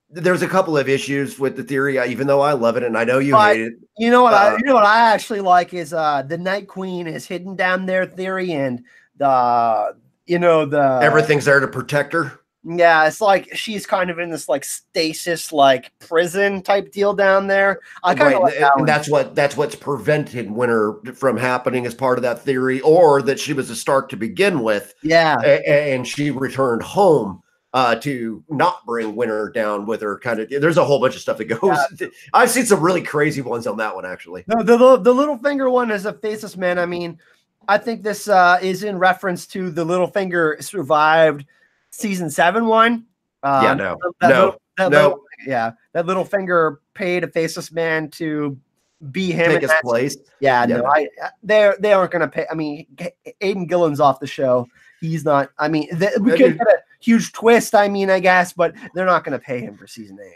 There's a couple of issues with the theory, even though I love it and I know you hate it. You know what I actually like is the Night Queen is hidden down there theory, and the everything's there to protect her. Yeah, it's like she's kind of in this like stasis, like prison type deal down there. I kind of like that and that's what's prevented winter from happening as part of that theory, or that she was a Stark to begin with. Yeah, and she returned home to not bring winter down with her. Kind of, there's a whole bunch of stuff that goes. Yeah. I've seen some really crazy ones on that one actually. No, the Littlefinger one is a faceless man. I mean, I think this is in reference to the Littlefinger survived season 7 one. No. That Littlefinger paid a faceless man to be him. Take his place. Yeah, no, they aren't going to pay. I mean, Aidan Gillen's off the show. He's not. I mean, we could get a huge twist. I mean, I guess, but they're not going to pay him for season 8.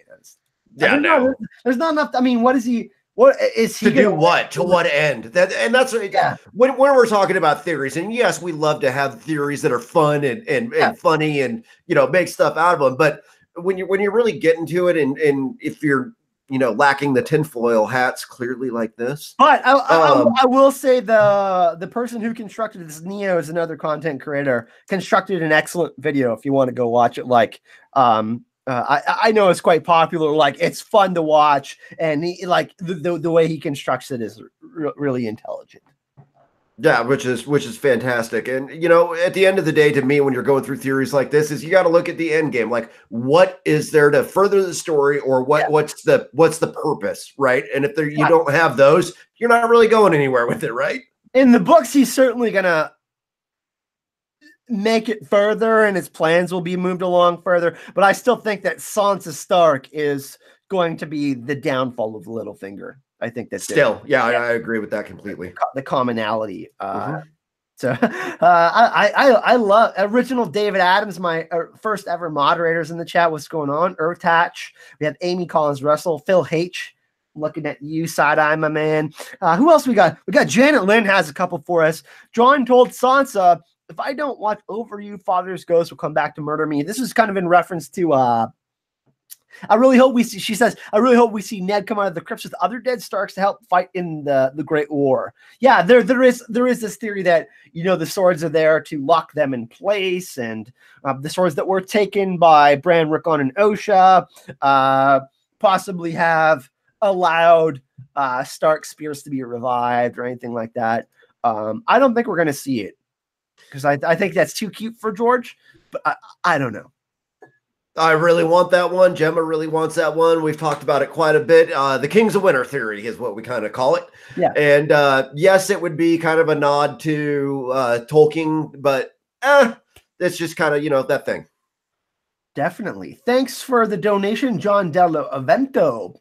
There's not enough. I mean, what is he? What is he to do? What to what end? That's when we're talking about theories. And yes, we love to have theories that are fun and funny and make stuff out of them. But when you're really getting to it, and if you're lacking the tinfoil hats clearly like this. But I will say the person who constructed this, Neo, is another content creator, constructed an excellent video if you want to go watch it. Like I know it's quite popular. Like, it's fun to watch, and the way he constructs it is really intelligent. Yeah, which is fantastic. And at the end of the day, to me, when you're going through theories like this, is you got to look at the end game. Like, what is there to further the story, or what's the purpose, right? And if you don't have those, you're not really going anywhere with it, right? In the books, he's certainly gonna make it further, and his plans will be moved along further. But I still think that Sansa Stark is going to be the downfall of Littlefinger. I think that's still, I agree with that completely. The commonality. So I love original David Adams, my first ever moderators in the chat. What's going on? Earth Hatch. We have Amy Collins Russell, Phil H. Looking at you, side eye, my man. Who else we got? We got Janet Lynn has a couple for us. Jon told Sansa, if I don't watch over you, Father's ghost will come back to murder me. This is kind of in reference to I really hope we see, she says, I really hope we see Ned come out of the crypts with other dead Starks to help fight in the Great War. Yeah, there is this theory that, the swords are there to lock them in place, and the swords that were taken by Bran, Rickon, and Osha possibly have allowed Stark spears to be revived or anything like that. I don't think we're going to see it, because I think that's too cute for George, but I don't know. I really want that one. Gemma really wants that one. We've talked about it quite a bit. The Kings of Winter theory is what we kind of call it. Yeah. And yes, it would be kind of a nod to Tolkien, but it's just kind of, that thing. Definitely. Thanks for the donation, John Dello Avento.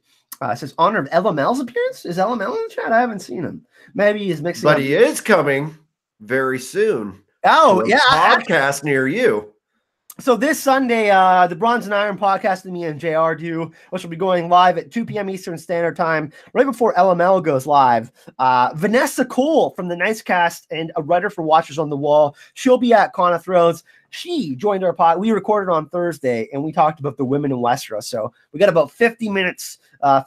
Says, honor of LML's appearance? Is LML in the chat? I haven't seen him. Maybe he's mixing up. But he is coming very soon. Oh, yeah. Podcast near you. So this Sunday, the Bronze and Iron podcast that me and JR do, which will be going live at 2 p.m. Eastern Standard Time, right before LML goes live. Vanessa Cole from the Nicecast and a writer for Watchers on the Wall. She'll be at Con of Thrones. She joined our pod. We recorded on Thursday, and we talked about the women in Westeros. So we got about 50 minutes.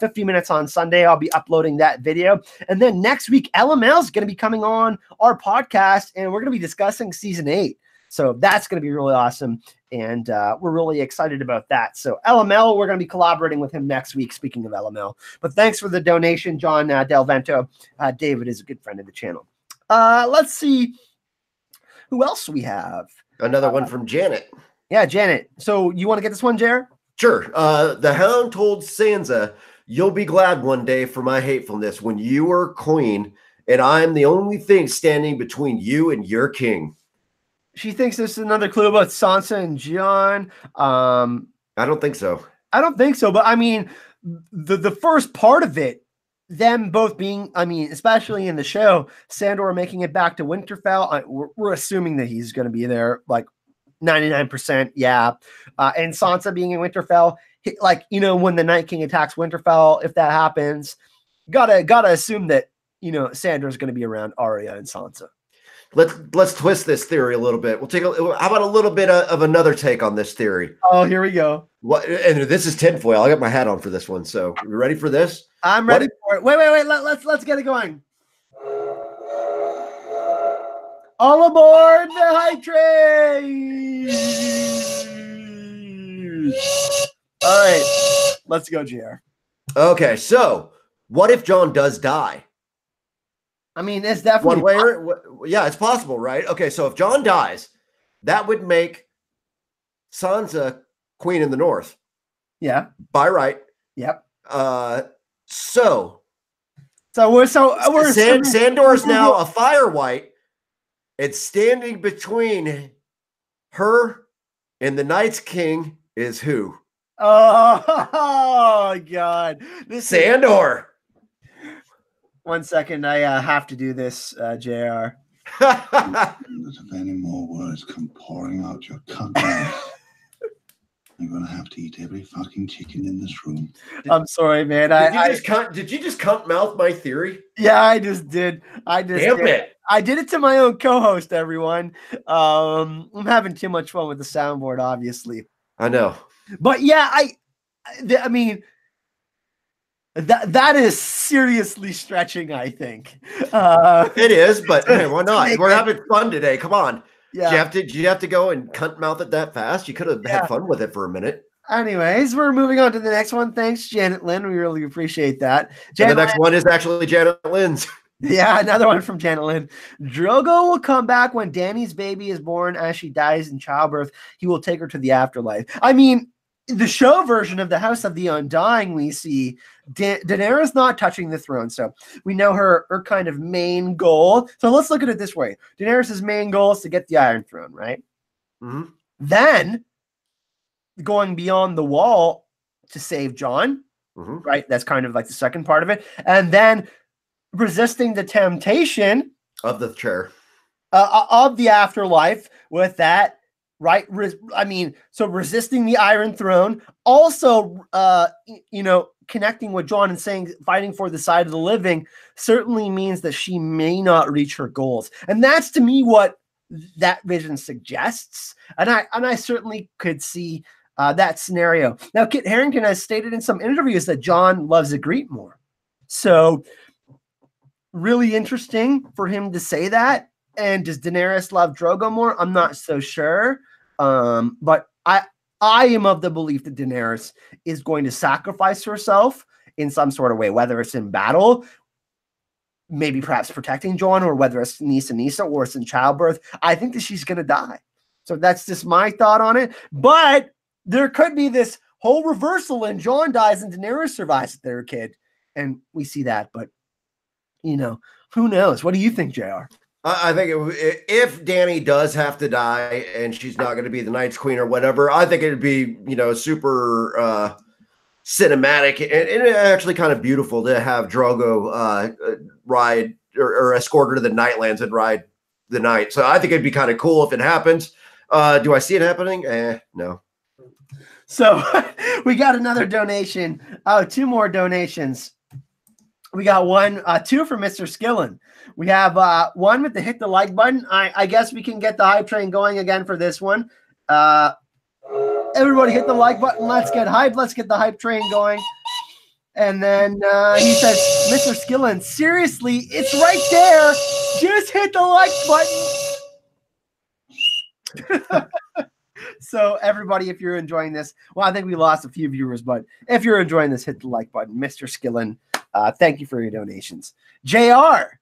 50 minutes on Sunday. I'll be uploading that video. And then next week, LML is going to be coming on our podcast, and we're going to be discussing season 8. So that's going to be really awesome. And we're really excited about that. So LML, we're going to be collaborating with him next week, speaking of LML. But thanks for the donation, John Del Vento. David is a good friend of the channel. Let's see who else we have. Another one from Janet. Yeah, Janet. So you want to get this one, Jared? Sure. The Hound told Sansa, "You'll be glad one day for my hatefulness when you are queen, and I'm the only thing standing between you and your king." She thinks this is another clue about Sansa and Jon. I don't think so. I don't think so, but I mean, the first part of it, them both being, I mean, especially in the show, Sandor making it back to Winterfell, we're assuming that he's going to be there, like 99%, yeah. And Sansa being in Winterfell, like, you know, when the Night King attacks Winterfell, if that happens, gotta assume that, you know, Sandor's going to be around Arya and Sansa. Let's twist this theory a little bit. We'll take how about a little bit of another take on this theory? Oh, here we go. What? And this is tinfoil. I got my hat on for this one. So, you ready for this? I'm ready for it. Wait. Let's get it going. All aboard the high train. All right, let's go, JR. Okay, so what if Jon does die? I mean, it's definitely one way or yeah, it's possible, right? Okay, so if Jon dies, that would make Sansa queen in the north. Yeah. By right. Yep. So we're Sandor is now a fire white. It's standing between her and the Night's King is who? Oh God. Sandor. 1 second, I have to do this, JR. If any more words come pouring out your cunt mouth, I'm gonna have to eat every fucking chicken in this room. I'm sorry, man. Did you just cunt mouth my theory? Yeah, I just did. Damn it. I did it to my own co-host, everyone. I'm having too much fun with the soundboard, obviously. I know. But yeah, I mean, that is seriously stretching, I think. It is, but hey, why not? We're having fun today. Come on. Yeah. Did you have to go and cunt mouth it that fast? You could have had fun with it for a minute. Anyways, we're moving on to the next one. Thanks, Janet Lynn. We really appreciate that. And the next one is actually Janet Lynn's. Yeah, another one from Janet Lynn. Drogo will come back when Dany's baby is born. As she dies in childbirth, he will take her to the afterlife. I mean, the show version of the House of the Undying, we see Daenerys not touching the throne. So we know her kind of main goal. So let's look at it this way. Daenerys' main goal is to get the Iron Throne, right? Mm-hmm. Then going beyond the wall to save Jon, right? That's kind of like the second part of it. And then resisting the temptation of the chair of the afterlife with that. Right. So resisting the Iron Throne, also, connecting with Jon and saying fighting for the side of the living certainly means that she may not reach her goals. And that's to me what that vision suggests. And I certainly could see that scenario. Now, Kit Harington has stated in some interviews that Jon loves Ygritte more. So really interesting for him to say that. And does Daenerys love Drogo more? I'm not so sure. But I am of the belief that Daenerys is going to sacrifice herself in some sort of way, whether it's in battle, maybe perhaps protecting Jon, or whether it's Nissa, or it's in childbirth. I think that she's going to die. So that's just my thought on it. But there could be this whole reversal and Jon dies and Daenerys survives with their kid. And we see that, but who knows? What do you think, JR? I think if Dany does have to die and she's not going to be the Night's Queen or whatever, I think it'd be, super cinematic and actually kind of beautiful to have Drogo ride or escort her to the Nightlands and ride the night. So I think it'd be kind of cool if it happens. Do I see it happening? No. So we got another donation. Oh, two more donations. We got two from Mr. Skillen. We have one with the hit the like button. I guess we can get the hype train going again for this one. Everybody hit the like button. Let's get hype. Let's get the hype train going. And then he says, Mr. Skillen, seriously, it's right there. Just hit the like button. So everybody, if you're enjoying this, well, I think we lost a few viewers, but if you're enjoying this, hit the like button. Mr. Skillen, thank you for your donations. JR,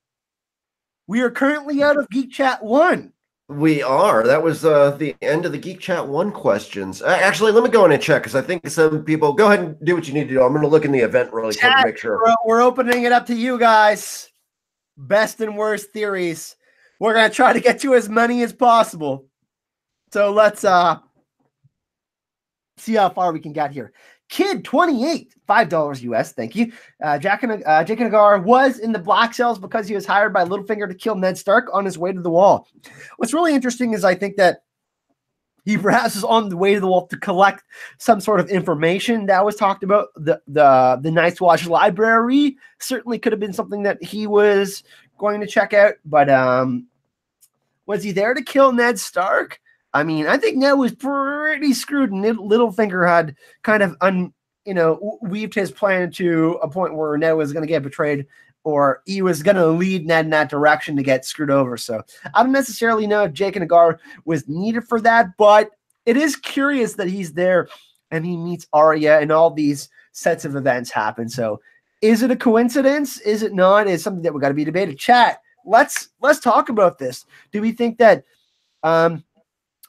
we are currently out of Geek Chat 1. We are. That was the end of the Geek Chat 1 questions. Actually, let me go in and check because I think some people go ahead and do what you need to do. I'm going to look in the event really quick to make sure. We're opening it up to you guys. Best and worst theories. We're going to try to get to as many as possible. So let's see how far we can get here. Kid 28, $5 US. Thank you. Jake Nagar was in the Black Cells because he was hired by Littlefinger to kill Ned Stark on his way to the Wall. What's really interesting is I think that he perhaps is on the way to the Wall to collect some sort of information that was talked about. The Night's Watch library certainly could have been something that he was going to check out. But was he there to kill Ned Stark? I mean, I think Ned was pretty screwed, and Littlefinger had kind of, weaved his plan to a point where Ned was going to get betrayed, or he was going to lead Ned in that direction to get screwed over. So I don't necessarily know if Jake Nagar was needed for that, but it is curious that he's there and he meets Arya, and all these sets of events happen. So is it a coincidence? Is it not? It's something that we got to be debated. Chat, let's talk about this. Do we think that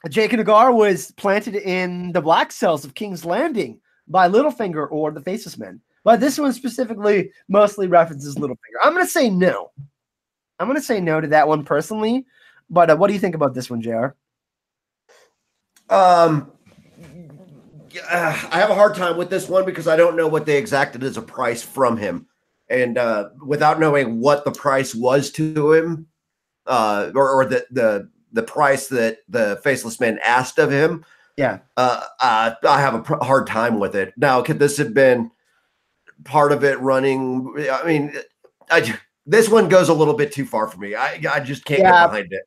Jake Nagar was planted in the Black Cells of King's Landing by Littlefinger or the Faceless Men? But this one specifically mostly references Littlefinger. I'm going to say no. I'm going to say no to that one personally. But what do you think about this one, JR? I have a hard time with this one because I don't know what they exacted as a price from him. And without knowing what the price was to him, or the price that the Faceless Men asked of him, I have a hard time with it. Now, could this have been part of it running? I mean, this one goes a little bit too far for me. I just can't get behind it.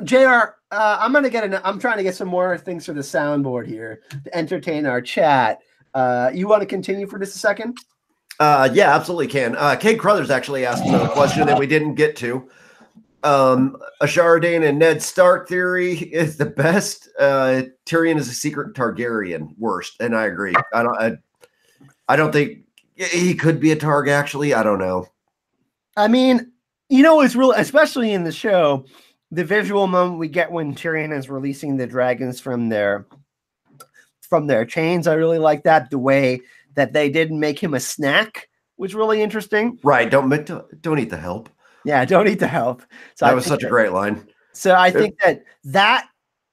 JR. I'm trying to get some more things for the soundboard here to entertain our chat. You want to continue for just a second? Yeah, absolutely can. Kate Crothers actually asked another question that we didn't get to. Ashara Dane and Ned Stark theory is the best. Tyrion is a secret Targaryen. Worst, and I agree. I don't think he could be a Targ. Actually, I don't know. I mean, it's real, especially in the show, the visual moment we get when Tyrion is releasing the dragons from their chains. I really like that. The way that they didn't make him a snack was really interesting. Right? Don't eat the help. Yeah, don't eat the help. So that was such a great line. So I think that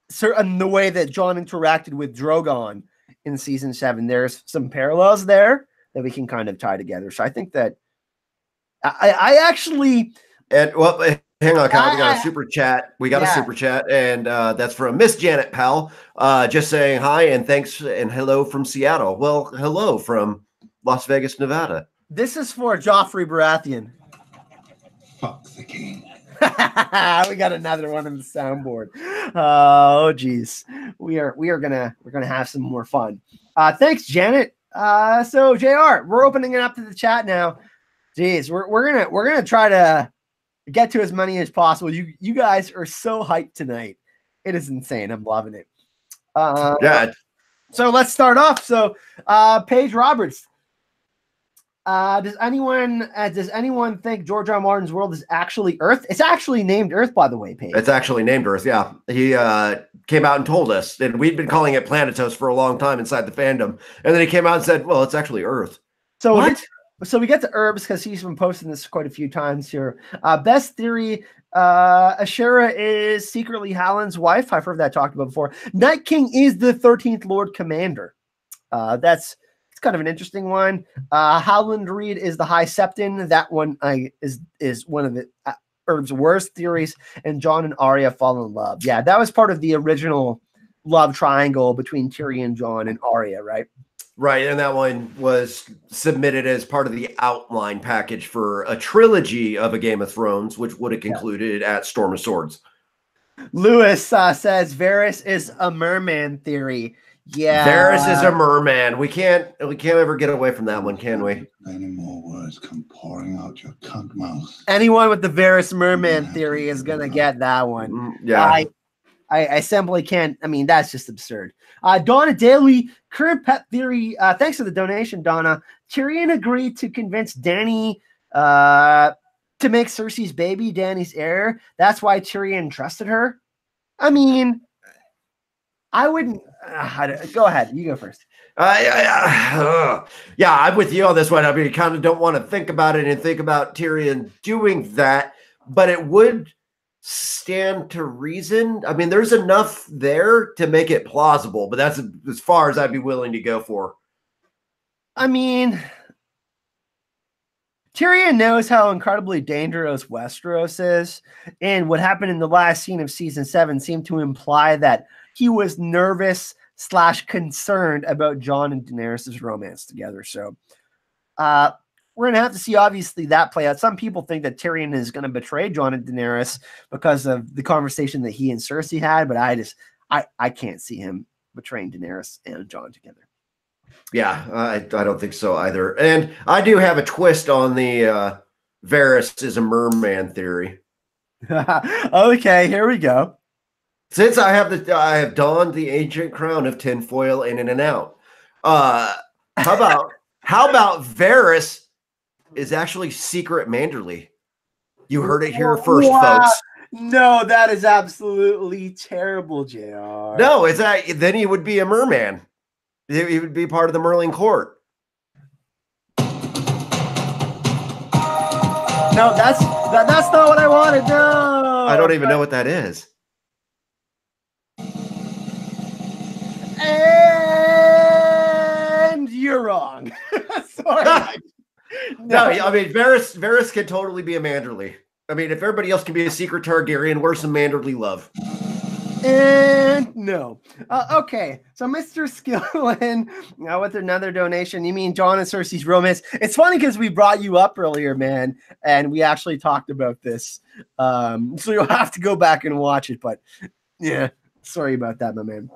certain the way that Jon interacted with Drogon in season 7, there's some parallels there that we can kind of tie together. So I think that I actually. And well, hang on, Kyle. We got a super chat. We got a super chat, and that's from Miss Janet Powell. Just saying hi and thanks and hello from Seattle. Well, hello from Las Vegas, Nevada. This is for Joffrey Baratheon. Fuck the king. We got another one on the soundboard. Oh geez. We're gonna have some more fun. Thanks, Janet. So JR, we're opening it up to the chat now. Jeez, we're gonna try to get to as many as possible. You guys are so hyped tonight. It is insane. I'm loving it. Yeah. So let's start off. So Paige Roberts. Does anyone think George R. R. Martin's world is actually Earth? It's actually named Earth, by the way, Paige. It's actually named Earth, yeah. He came out and told us, and we'd been calling it Planetos for a long time inside the fandom. And then he came out and said, well, it's actually Earth. So what? So we get to Herbs because he's been posting this quite a few times here. Best theory, Ashera is secretly Halland's wife. I've heard that talked about before. Night King is the 13th Lord Commander. It's kind of an interesting one. Howland Reed is the High Septon. That one is one of the Herb's worst theories, and Jon and Arya fall in love. Yeah, that was part of the original love triangle between Tyrion, Jon, and Arya, right? Right, and that one was submitted as part of the outline package for a trilogy of A Game of Thrones, which would have concluded at Storm of Swords. Lewis says Varys is a merman theory. Yeah, Varys is a merman. We can't ever get away from that one, can we? Any more words come pouring out your cunt mouth. Anyone with the Varys merman theory is gonna get that one. Yeah. I simply can't. I mean, that's just absurd. Donna Daly, current pet theory. Thanks for the donation, Donna. Tyrion agreed to convince Dany to make Cersei's baby Dany's heir. That's why Tyrion trusted her. I mean, I wouldn't. Go ahead. You go first. Yeah, I'm with you on this one. I mean, you kind of don't want to think about it and think about Tyrion doing that, but it would stand to reason. I mean, there's enough there to make it plausible, but that's as far as I'd be willing to go for. I mean, Tyrion knows how incredibly dangerous Westeros is, and what happened in the last scene of season 7 seemed to imply that he was nervous / concerned about Jon and Daenerys' romance together. So we're going to have to see, obviously, that play out. Some people think that Tyrion is going to betray Jon and Daenerys because of the conversation that he and Cersei had, but I can't see him betraying Daenerys and Jon together. Yeah, I don't think so either. And I do have a twist on the Varys is a merman theory. Okay, here we go. Since I have donned the ancient crown of tinfoil in and out. How about Varys is actually secret Manderly? You heard it here first, folks. No, that is absolutely terrible, JR. No, it's that then he would be a merman. He would be part of the Merlin court. No, that's not what I wanted. No, I don't even know what that is. And you're wrong. Sorry. No, I mean Varys can totally be a Manderly. I mean, if everybody else can be a secret Targaryen, where's some Manderly love? And no. Okay, so Mr. Skillin with another donation. You mean Jon and Cersei's romance? It's funny because we brought you up earlier, man, and we actually talked about this. So you'll have to go back and watch it. But yeah, sorry about that, my man.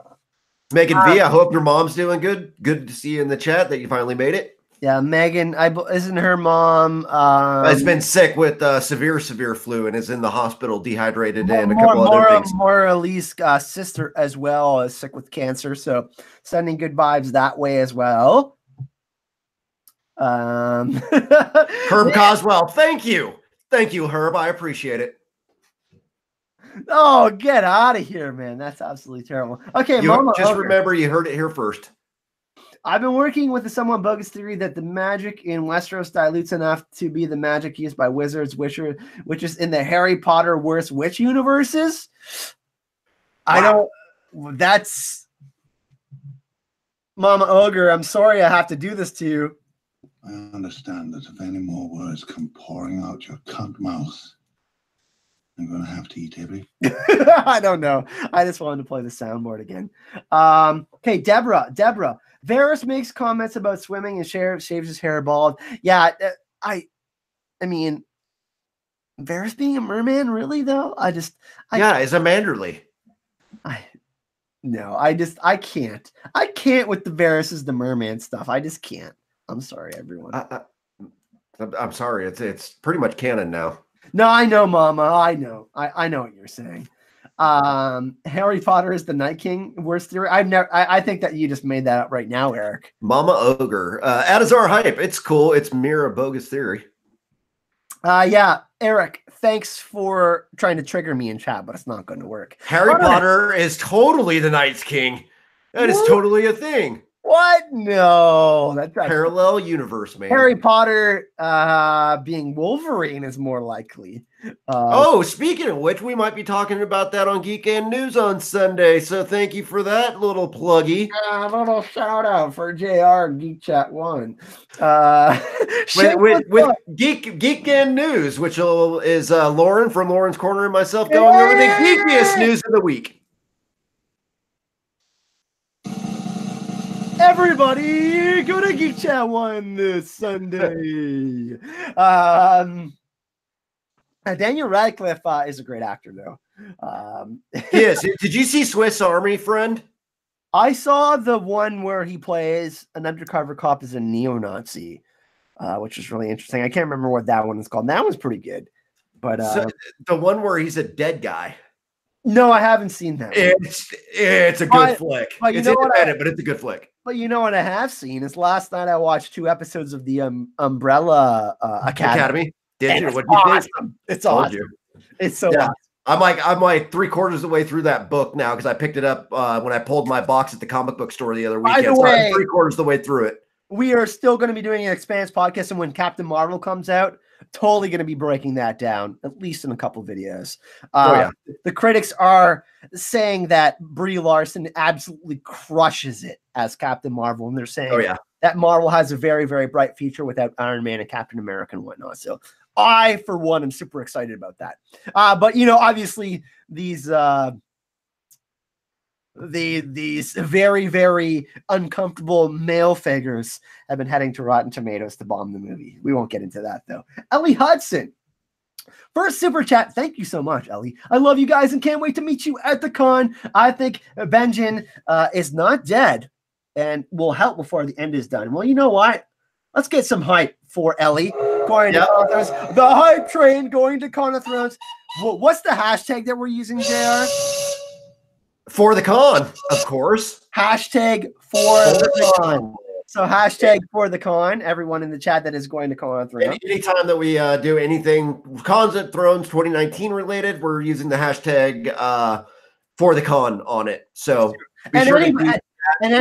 Megan V, I hope your mom's doing good. Good to see you in the chat that you finally made it. Yeah, Megan, isn't her mom has been sick with severe flu and is in the hospital dehydrated and a couple other things. Maura Lee's sister as well is sick with cancer, so sending good vibes that way as well. Herb Coswell, thank you, Herb, I appreciate it. Oh, get out of here, man! That's absolutely terrible. Okay, Mama, just remember you heard it here first. I've been working with the somewhat bogus theory that the magic in Westeros dilutes enough to be the magic used by wizards, which is in the Harry Potter worst witch universes. Wow. That's Mama Ogre. I'm sorry I have to do this to you. I understand that if any more words come pouring out your cunt mouth, I'm going to have to eat every... I don't know. I just wanted to play the soundboard again. Okay, Deborah. Varys makes comments about swimming and shaves his hair bald. Yeah, I mean, Varys being a merman, really though? Yeah, it's a Manderly. I can't. I can't with the Varys is the merman stuff. I just can't. I'm sorry, everyone. I'm sorry. It's pretty much canon now. No, I know, Mama. I know. I know what you're saying. Harry Potter is the Night King. Worst theory. I think that you just made that up right now, Eric. Mama Ogre. Adazar Hype. It's cool. It's mere bogus theory. Yeah, Eric. Thanks for trying to trigger me in chat, but it's not going to work. Harry Potter is totally the Night's King. That is totally a thing. What? No, that's not Parallel universe, man. Harry Potter being Wolverine is more likely. Oh, speaking of which, we might be talking about that on Geek and News on Sunday. So thank you for that little pluggy. A little shout out for JR Geek Chat 1. With Geek and News, which is Lauren from Lauren's Corner and myself going over the geekiest news of the week. Everybody, go to Geek Chat 1 this Sunday. Daniel Radcliffe is a great actor, though. Yes. Did you see Swiss Army Friend? I saw the one where he plays an undercover cop as a neo-Nazi, which is really interesting. I can't remember what that one is called. That one's pretty good. But So, the one where he's a dead guy. No, I haven't seen that one. It's a good flick. But It's independent, but it's a good flick. But you know what I have seen is last night I watched 2 episodes of the Umbrella Academy. Did you? What you think? It's awesome. It's so awesome. I'm like 3/4 of the way through that book now because I picked it up when I pulled my box at the comic book store the other weekend. By the way, I'm 3/4 of the way through it. We are still going to be doing an Expanse podcast, and when Captain Marvel comes out, totally going to be breaking that down, at least in a couple videos. The critics are saying that Brie Larson absolutely crushes it as Captain Marvel, and they're saying that Marvel has a very, very bright future without Iron Man and Captain America and whatnot. So I, for one, am super excited about that. But, you know, obviously these very, very uncomfortable male figures have been heading to Rotten Tomatoes to bomb the movie. We won't get into that, though. Ellie Hudson, first super chat. Thank you so much, Ellie. I love you guys and can't wait to meet you at the con. I think Benjen is not dead and will help before the end is done. Well, you know what? Let's get some hype for Ellie going to Con of Thrones. The hype train going to Con of Thrones. Well, what's the hashtag that we're using, JR? For the con, of course. Hashtag for the con. So hashtag for the con. Everyone in the chat that is going to Con of Thrones. Anytime that we do anything Cons of Thrones 2019 related, we're using the hashtag for the con on it. So be sure to and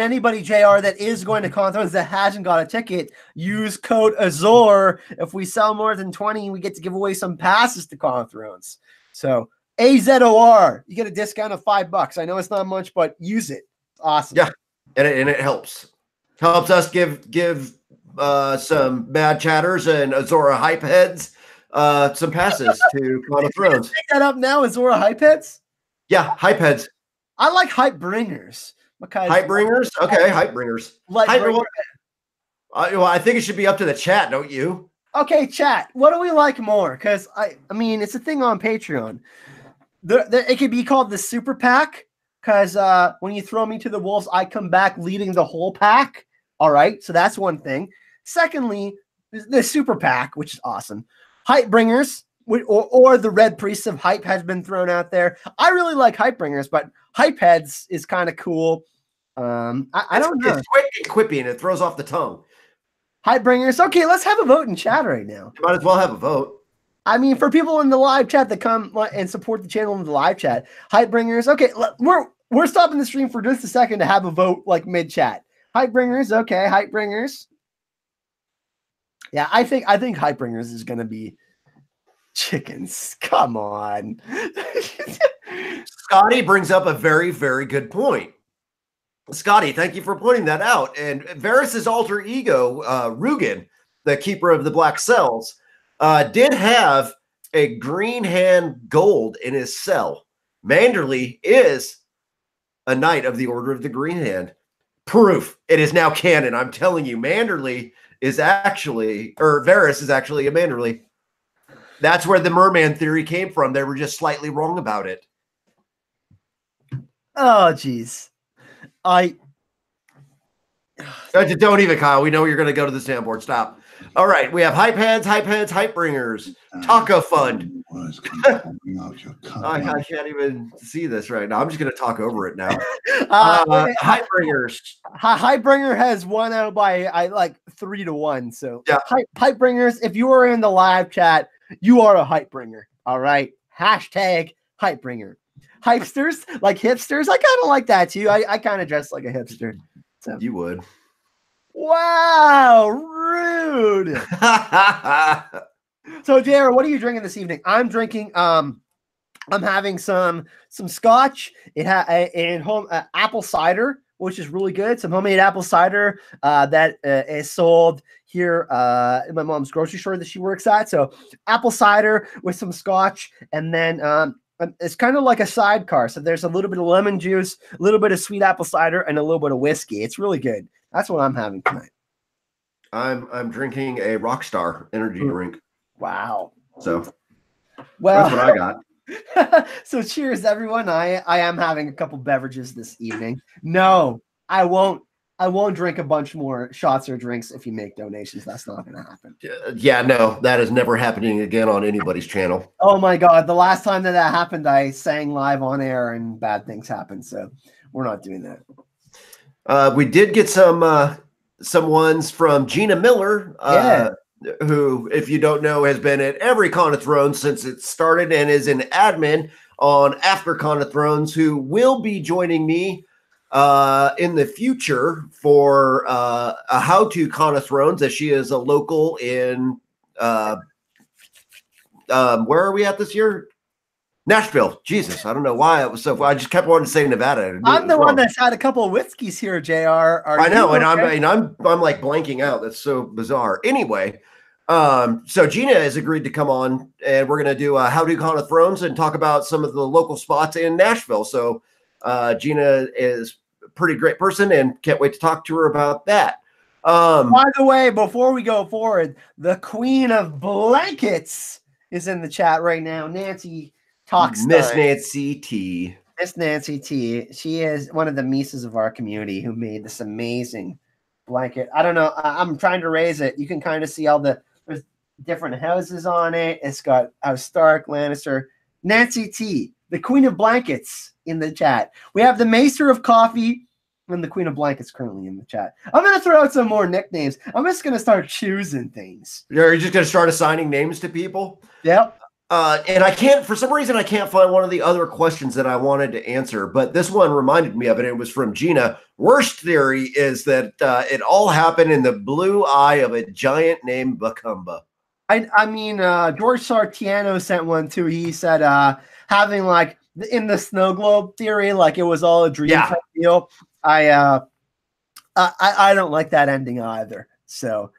anybody, JR, that is going to Con of Thrones that hasn't got a ticket, use code Azor. If we sell more than 20, we get to give away some passes to Con of Thrones. So AZOR, you get a discount of $5. I know it's not much, but use it. It's awesome. Yeah, and it helps. Helps us give some bad chatters and Azora hype heads some passes to Con of Thrones. Pick that up now, Azora hype heads? Yeah, hype heads. I like hype bringers. Because hype bringers? Okay, hype bringers. Well, I think it should be up to the chat, don't you? Okay, chat. What do we like more? Because I mean, it's a thing on Patreon. It could be called the Super Pack because when you throw me to the wolves, I come back leading the whole pack. All right, so that's one thing. Secondly, the Super Pack, which is awesome. Hype bringers or the Red Priests of Hype has been thrown out there. I really like hype bringers, but hype heads is kind of cool. I don't know. It's quick and quippy, and it throws off the tongue. Hype bringers. Okay, let's have a vote in chat right now. You might as well have a vote. I mean, for people in the live chat that come and support the channel in the live chat, hype bringers. Okay, we're stopping the stream for just a second to have a vote like mid chat. Hype bringers. Okay, hype bringers. Yeah, I think hype bringers is going to be chickens. Come on. Scotty brings up a very, very good point. Scotty, thank you for pointing that out. And Varys' alter ego, Rugen, the keeper of the Black Cells, did have a green hand gold in his cell. Manderley is a knight of the Order of the Green Hand. Proof. It is now canon. I'm telling you, Varys is actually a Manderley. That's where the merman theory came from. They were just slightly wrong about it. Oh, geez. Don't even, Kyle. We know you're going to go to the soundboard. Stop. All right. We have hype heads, hype bringers, taco fund. I can't even see this right now. I'm just going to talk over it now. Hype bringers. Hype bringer has won out by like 3-1. So yeah. Hype bringers. If you are in the live chat, you are a hype bringer. All right. Hashtag hype bringer. hypesters, like hipsters. I kind of like that too. I kind of dress like a hipster. So. You would. Wow, rude. So, JR, what are you drinking this evening? I'm drinking. I'm having some scotch. It and home apple cider, which is really good. Some homemade apple cider that is sold here in my mom's grocery store that she works at. So, apple cider with some scotch, and then it's kind of like a sidecar. So there's a little bit of lemon juice, a little bit of sweet apple cider, and a little bit of whiskey. It's really good. That's what I'm having tonight. I'm drinking a Rockstar energy drink. Wow. So well, that's what I got. So cheers, everyone. I am having a couple beverages this evening. No, I won't drink a bunch more shots or drinks if you make donations. That's not going to happen. Yeah, no, that is never happening again on anybody's channel. Oh my God. The last time that happened, I sang live on air and bad things happened. So we're not doing that. We did get some ones from Gina Miller, who, if you don't know, has been at every Con of Thrones since it started and is an admin on After Con of Thrones, who will be joining me in the future for a how-to Con of Thrones, as she is a local in where are we at this year? Nashville. Jesus, I don't know why it was so. I just kept wanting to say Nevada. I'm the one that's had a couple of whiskeys here, JR. I know, and I'm like blanking out. That's so bizarre. Anyway, so Gina has agreed to come on, and we're going to do a How Do Con of Thrones and talk about some of the local spots in Nashville. So Gina is a pretty great person, and can't wait to talk to her about that. By the way, before we go forward, the Queen of Blankets is in the chat right now. Nancy Talks. Miss Nancy T. Miss Nancy T. She is one of the Mises of our community who made this amazing blanket. I don't know. I'm trying to raise it. You can kind of see all there's different houses on it. It's got House Stark, Lannister. Nancy T, the Queen of Blankets, in the chat. We have the Maester of Coffee and the Queen of Blankets currently in the chat. I'm going to throw out some more nicknames. I'm just going to start choosing things. You're just going to start assigning names to people? Yep. And I can't, for some reason, I can't find one of the other questions that I wanted to answer, but this one reminded me of it. It was from Gina. Worst theory is that it all happened in the blue eye of a giant named Bacumba. I mean, George Sartiano sent one too. He said having like in the snow globe theory, like it was all a dream type deal. I don't like that ending either. So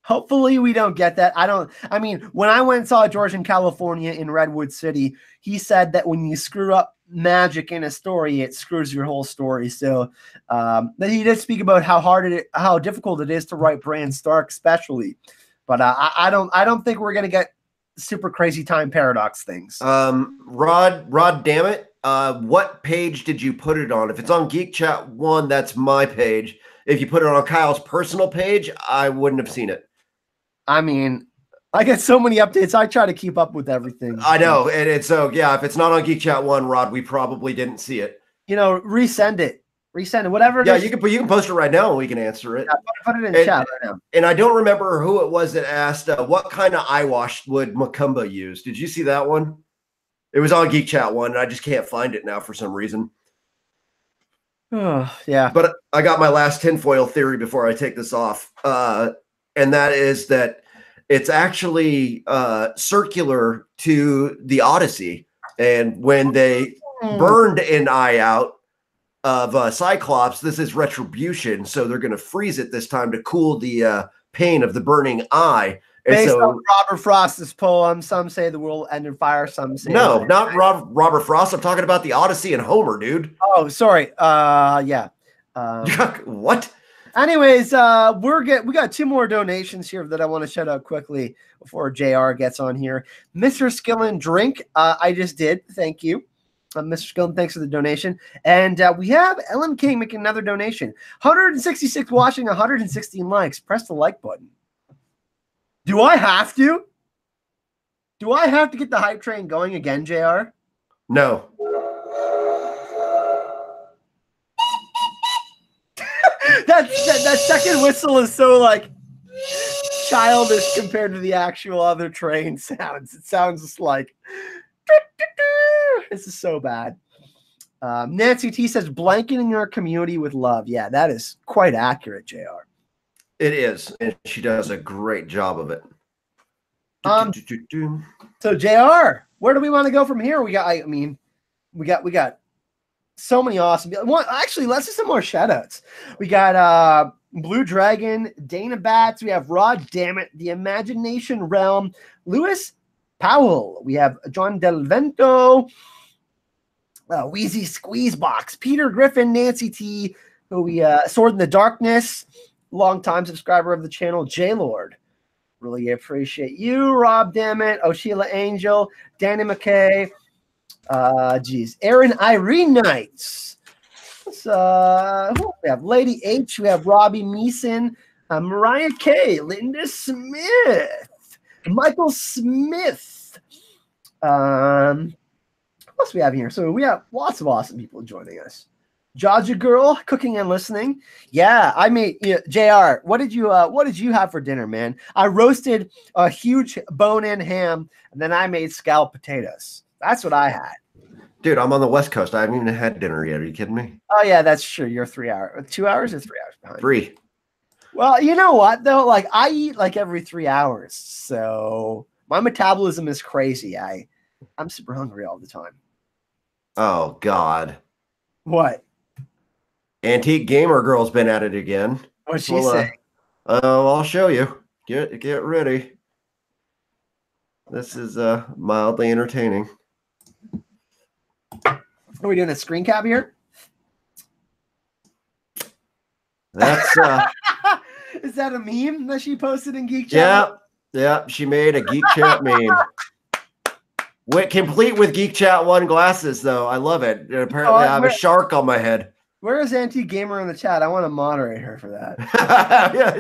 hopefully we don't get that. I mean, when I went and saw George in California in Redwood City, he said that when you screw up magic in a story, it screws your whole story. So then he did speak about how difficult it is to write Bran Stark, especially. But I don't think we're gonna get super crazy time paradox things. Rod, damn it! What page did you put it on? If it's on Geek Chat 1, that's my page. If you put it on Kyle's personal page, I wouldn't have seen it. I mean, I get so many updates. I try to keep up with everything. I know, and it's so if it's not on Geek Chat 1, Rod, we probably didn't see it. Resend it. Resend it. Whatever it is. You can post it right now and we can answer it. Yeah, put it in chat right now. And I don't remember who it was that asked what kind of eye wash would Macumba use. Did you see that one? It was on Geek Chat 1, and I just can't find it now for some reason. Oh, yeah. But I got my last tinfoil theory before I take this off. And that is that it's actually circular to the Odyssey. And when they burned an eye out of Cyclops, this is retribution. So they're going to freeze it this time to cool the pain of the burning eye. And based on Robert Frost's poem, some say the world ended in fire, some say no, not Robert Frost. I'm talking about the Odyssey and Homer, dude. Oh, sorry. Yeah. What? Anyways, we got 2 more donations here that I want to shout out quickly before JR gets on here. Mr. Skillen Drink, I just did. Thank you. Mr. Skillen, thanks for the donation. And we have Ellen King making another donation. 166 watching, 116 likes. Press the like button. Do I have to? Do I have to get the hype train going again, JR? No. that second whistle is so like childish compared to the actual other train sounds. It sounds just like This is so bad. Nancy T says, blanketing our community with love. Yeah, that is quite accurate, JR. It is, and she does a great job of it. So JR, where do we want to go from here? We got so many awesome people. Actually, let's do some more shout outs. We got Blue Dragon, Dana Bats, we have Rod Dammit, The Imagination Realm, Lewis Powell, we have John Del Vento, Wheezy Squeezebox, Peter Griffin, Nancy T, who we Sword in the Darkness, longtime subscriber of the channel, J Lord. Really appreciate you, Rob Dammit, Oshila Angel, Danny McKay, Aaron Irene Knights. We have Lady H, we have Robbie Meeson, Mariah K, Linda Smith, Michael Smith. What else we have here? So we have lots of awesome people joining us. Jaja Girl, cooking and listening. Yeah, I made JR. What did you have for dinner, man? I roasted a huge bone-in ham, and then I made scalloped potatoes. That's what I had. Dude, I'm on the West Coast. I haven't even had dinner yet. Are you kidding me? Oh yeah, that's true. You're 2 hours or 3 hours behind. 3. Well, you know what though? Like I eat like every 3 hours, so my metabolism is crazy. I'm super hungry all the time. Oh God. What? Antique Gamer Girl's been at it again. What'd she say? I'll show you. Get ready. This is mildly entertaining. Are we doing a screen cap here? That's is that a meme that she posted in Geek Chat? Yeah. She made a Geek Chat meme. Complete with Geek Chat 1 glasses, though. I love it. Apparently, I have a shark on my head. Where is Antique Gamer in the chat? I want to moderate her for that. Yeah,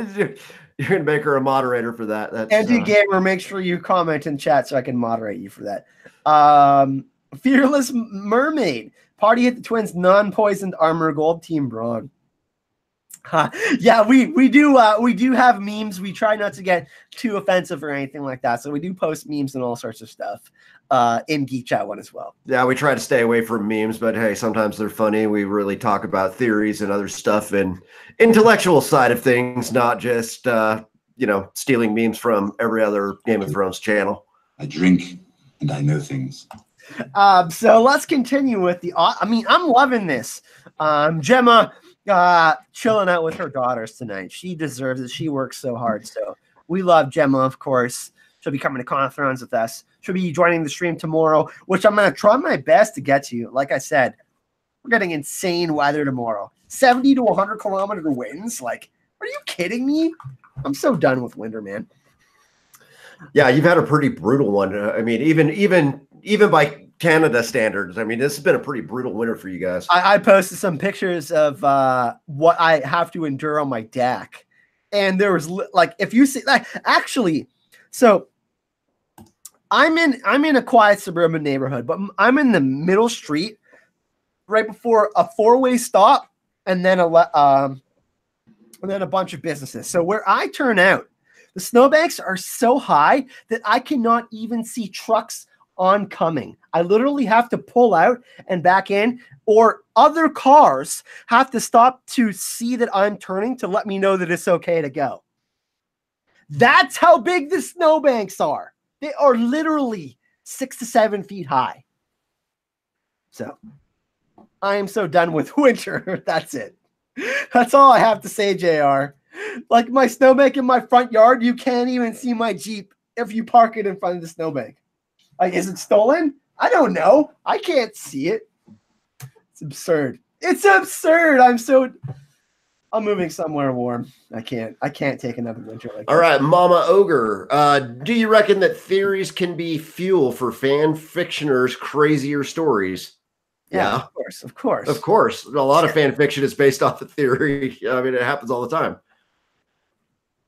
you're gonna make her a moderator for that. That's Antique Gamer, make sure you comment in chat so I can moderate you for that. Fearless Mermaid, party hit the twins, non-poisoned armor gold, Team Braun. Yeah, we do have memes. We try not to get too offensive or anything like that, so we do post memes and all sorts of stuff in Geek Chat 1 as well. Yeah, we try to stay away from memes, but hey, sometimes they're funny. We really talk about theories and other stuff and intellectual side of things, not just stealing memes from every other Game of Thrones channel. I drink and I know things. So let's continue with I'm loving this. Gemma chilling out with her daughters tonight. She deserves it. She works so hard. So we love Gemma, of course. She'll be coming to Con of Thrones with us. She'll be joining the stream tomorrow, which I'm going to try my best to get to. Like I said, we're getting insane weather tomorrow. 70 to 100 kilometer winds. Like, are you kidding me? I'm so done with winter, man. Yeah, you've had a pretty brutal one. I mean, even by Canada standards, I mean, this has been a pretty brutal winter for you guys. I posted some pictures of what I have to endure on my deck, and there was if you see actually, so I'm in a quiet suburban neighborhood, but I'm in the middle street, right before a 4-way stop, and then a bunch of businesses. So where I turn out, the snowbanks are so high that I cannot even see trucks oncoming. I literally have to pull out and back in, or other cars have to stop to see that I'm turning to let me know that it's okay to go. That's how big the snowbanks are. They are literally 6 to 7 feet high. So I am so done with winter. That's it. That's all I have to say, JR. Like my snowbank in my front yard, you can't even see my Jeep if you park it in front of the snowbank. Like, is it stolen? I don't know. I can't see it. It's absurd. It's absurd. I'm moving somewhere warm. I can't take another winter like that. All right, Mama Ogre. Do you reckon that theories can be fuel for fan fictioners' crazier stories? Yeah, of course. A lot of fan fiction is based off of theory. I mean, it happens all the time.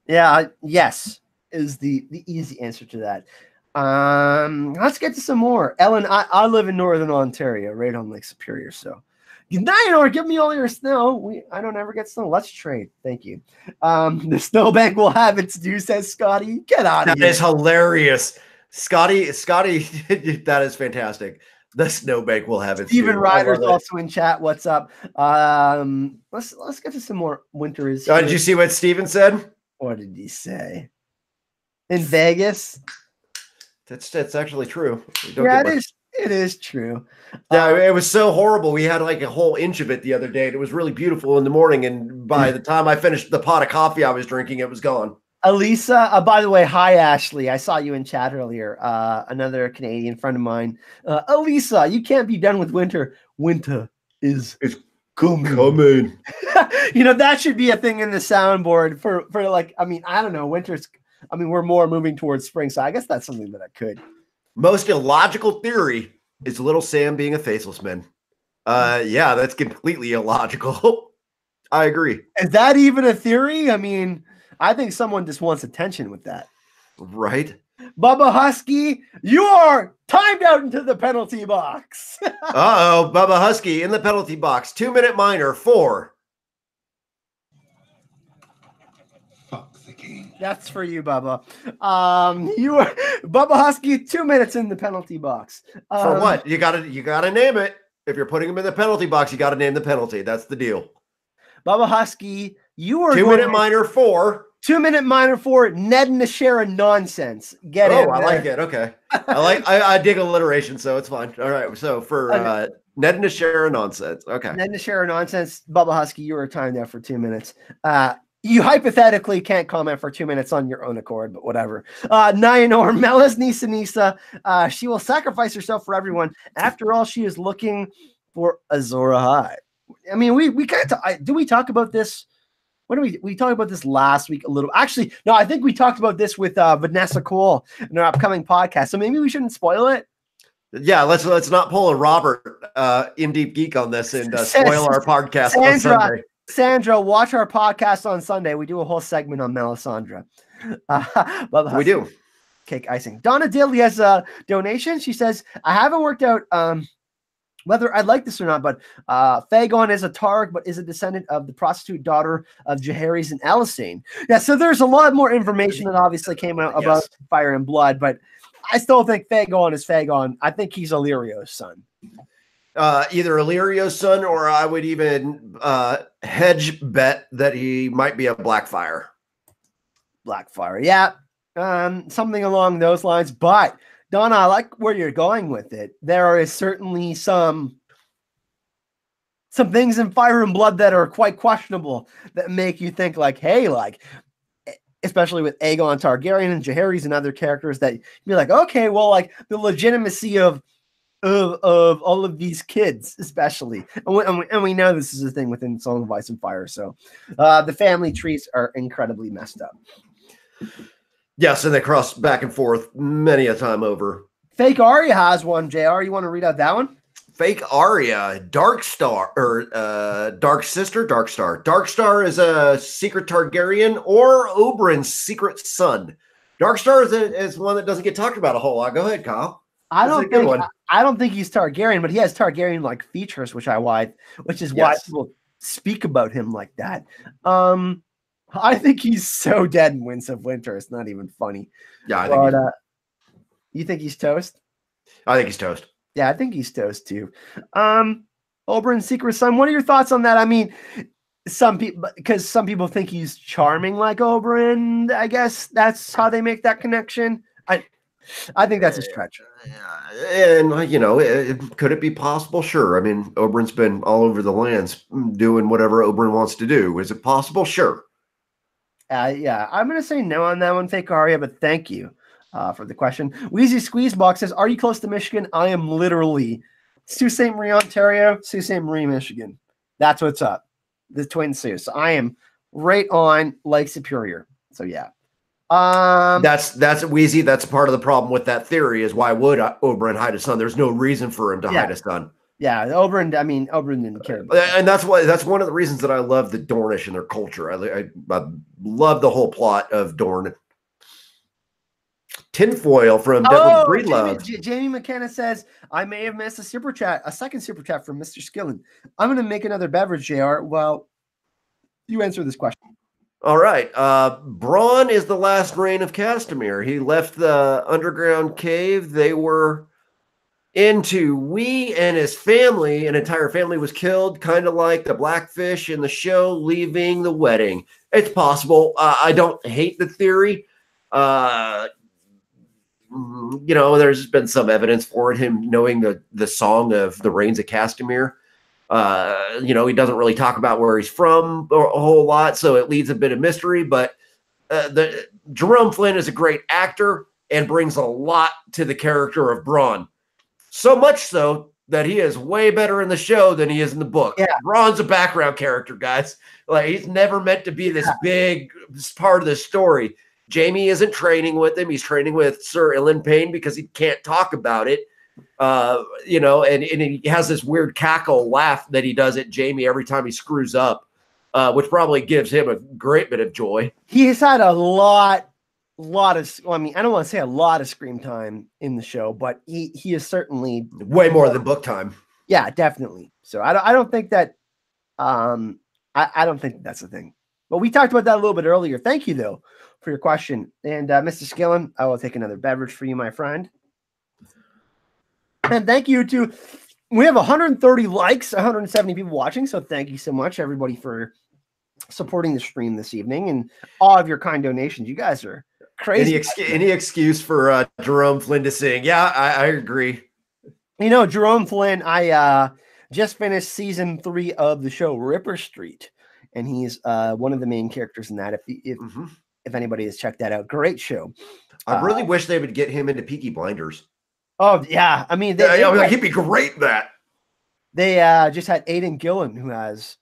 Yeah, yes is the easy answer to that. Let's get to some more. Ellen, I live in Northern Ontario, right on Lake Superior. So, good night, or give me all your snow. I don't ever get snow. Let's trade. Thank you. The snowbank will have its due, says Scotty. Get out of here. That is hilarious. Scotty, that is fantastic. The snowbank will have it. Steven Ryder's also in chat. What's up? Let's get to some more winter is here. Did you see what Steven said? What did he say? In Vegas? That's actually true. Yeah, it is true. Yeah, it was so horrible. We had like a whole inch of it the other day, and it was really beautiful in the morning. And by the time I finished the pot of coffee I was drinking, it was gone. Elisa, by the way, hi, Ashley. I saw you in chat earlier. Another Canadian friend of mine. Elisa, you can't be done with winter. Winter is coming. That should be a thing in the soundboard for like, I mean, I don't know. We're more moving towards spring, so I guess that's something that I could. Most illogical theory is Little Sam being a faceless man. Yeah, that's completely illogical. I agree. Is that even a theory? I mean, I think someone just wants attention with that. Right. Bubba Husky, you are timed out into the penalty box. Uh-oh, Bubba Husky in the penalty box. 2-minute minor, 4. Fuck the king. That's for you, Bubba. You are Bubba Husky, 2 minutes in the penalty box. For what? You gotta name it. If you're putting him in the penalty box, you gotta name the penalty. That's the deal. Bubba Husky, you are 2-minute minor, 4. 2-minute minor for Ned and Nashara nonsense. Get it? Oh, I like it. Okay. I dig alliteration, so it's fine. All right. So for Ned and Nashara nonsense. Okay. Ned and Nashara nonsense. Bubba Husky, you were timed out for 2 minutes. You hypothetically can't comment for 2 minutes on your own accord, but whatever. Nyanor, Melis Nisa. She will sacrifice herself for everyone. After all, she is looking for Azor Ahai. I mean, we kind of do we talk about this? When we talked about this last week a little? Actually, no, I think we talked about this with Vanessa Cole in our upcoming podcast. So maybe we shouldn't spoil it. Yeah, let's not pull a Robert in deep geek on this and spoil our podcast on Sunday. Sandra, watch our podcast on Sunday. We do a whole segment on Melisandre. We do. Cake icing. Donna Daly has a donation. She says, I haven't worked out whether I like this or not, but Fagon is a Targ, but is a descendant of the prostitute daughter of Jaehaerys and Alysanne. Yeah, so there's a lot more information that obviously came out about Fire and Blood, but I still think Fagon is Fagon. I think he's Illyrio's son. Either Illyrio's son, or I would even hedge bet that he might be a Blackfire. Blackfire, yeah. Something along those lines, but Donna, I like where you're going with it. There is certainly some things in Fire and Blood that are quite questionable that make you think like, hey, like, especially with Aegon Targaryen and Jaehaerys and other characters that you're like, okay, well, like the legitimacy of all of these kids, especially, and we know this is a thing within Song of Ice and Fire. So the family trees are incredibly messed up. Yes, and they cross back and forth many a time over. Fake Arya has one, JR. You want to read out that one? Fake Arya, Dark Star, or Dark Sister, Dark Star. Dark Star is a secret Targaryen or Oberyn's secret son. Dark Star is one that doesn't get talked about a whole lot. Go ahead, Kyle. I don't think he's Targaryen, but he has Targaryen-like features, which is why people speak about him like that. I think he's so dead in Winds of Winter. It's not even funny. Yeah, I think you think he's toast? I think he's toast. Yeah, I think he's toast too. Oberyn's secret son. What are your thoughts on that? I mean, some people think he's charming like Oberyn. I guess that's how they make that connection. I think that's a stretch. And, could it be possible? Sure. I mean, Oberyn's been all over the lands doing whatever Oberyn wants to do. Is it possible? Sure. Yeah, I'm going to say no on that one, Fake Arya, but thank you for the question. Wheezy Squeezebox says, are you close to Michigan? I am literally Sault Ste. Marie, Ontario, Sault Ste. Marie, Michigan. That's what's up. The Twin Sault. So I am right on Lake Superior. So yeah. That's Wheezy. That's part of the problem with that theory is why would Oberyn hide his son? There's no reason for him to hide his son. Yeah, Oberyn didn't care. And that's one of the reasons that I love the Dornish and their culture. I love the whole plot of Dorne. Tinfoil from Devil's Breedlove. Jamie McKenna says, I may have missed a second super chat from Mr. Skillen. I'm going to make another beverage, JR. Well, you answer this question. All right. Bronn is the last reign of Castamere. He left the underground cave. They were into we and his family, an entire family was killed, kind of like the Blackfish in the show leaving the wedding. It's possible. I don't hate the theory. There's been some evidence for it, him knowing the song of the Rains of Castamere. He doesn't really talk about where he's from a whole lot, so it leads a bit of mystery, but Jerome Flynn is a great actor and brings a lot to the character of Bronn. So much so that he is way better in the show than he is in the book. Yeah. Bronn's a background character, guys. Like, he's never meant to be this big part of the story. Jaime isn't training with him. He's training with Sir Ilan Payne because he can't talk about it. And he has this weird cackle laugh that he does at Jaime every time he screws up, which probably gives him a great bit of joy. He has had a lot of, I don't want to say a lot of screen time in the show, but he is certainly way more than book time. Yeah, definitely. So I don't think that, I don't think that's the thing. But we talked about that a little bit earlier. Thank you, though, for your question. And Mr. Skillen, I will take another beverage for you, my friend. And thank you to, we have 130 likes, 170 people watching. So thank you so much, everybody, for supporting the stream this evening and all of your kind donations. You guys are crazy. Any excuse for Jerome Flynn to sing. Yeah, I agree. Jerome Flynn, I just finished season 3 of the show Ripper Street, and he's one of the main characters in that. If anybody has checked that out, great show. I really wish they would get him into Peaky Blinders. Oh yeah, he'd be great in that. They just had Aidan Gillen, who has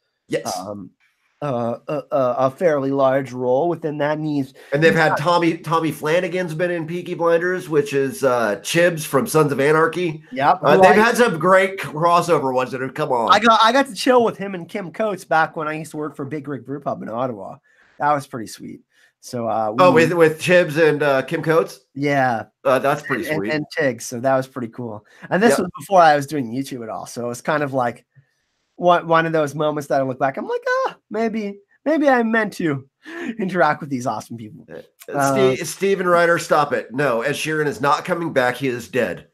a fairly large role within that, and they've had Tommy Flanagan's been in Peaky Blinders, which is Chibs from Sons of Anarchy. Yep, they've had some great crossover ones that have come on. I got to chill with him and Kim Coates back when I used to work for Big Rig Brew Pub in Ottawa. That was pretty sweet. So with Chibs and Kim Coates, that's pretty sweet, and Tiggs. So that was pretty cool. And this was before I was doing YouTube at all, so it was kind of like one of those moments that I look back, I'm like, maybe I meant to interact with these awesome people. Steven Ryder, stop it. No, Ed Sheeran is not coming back. He is dead.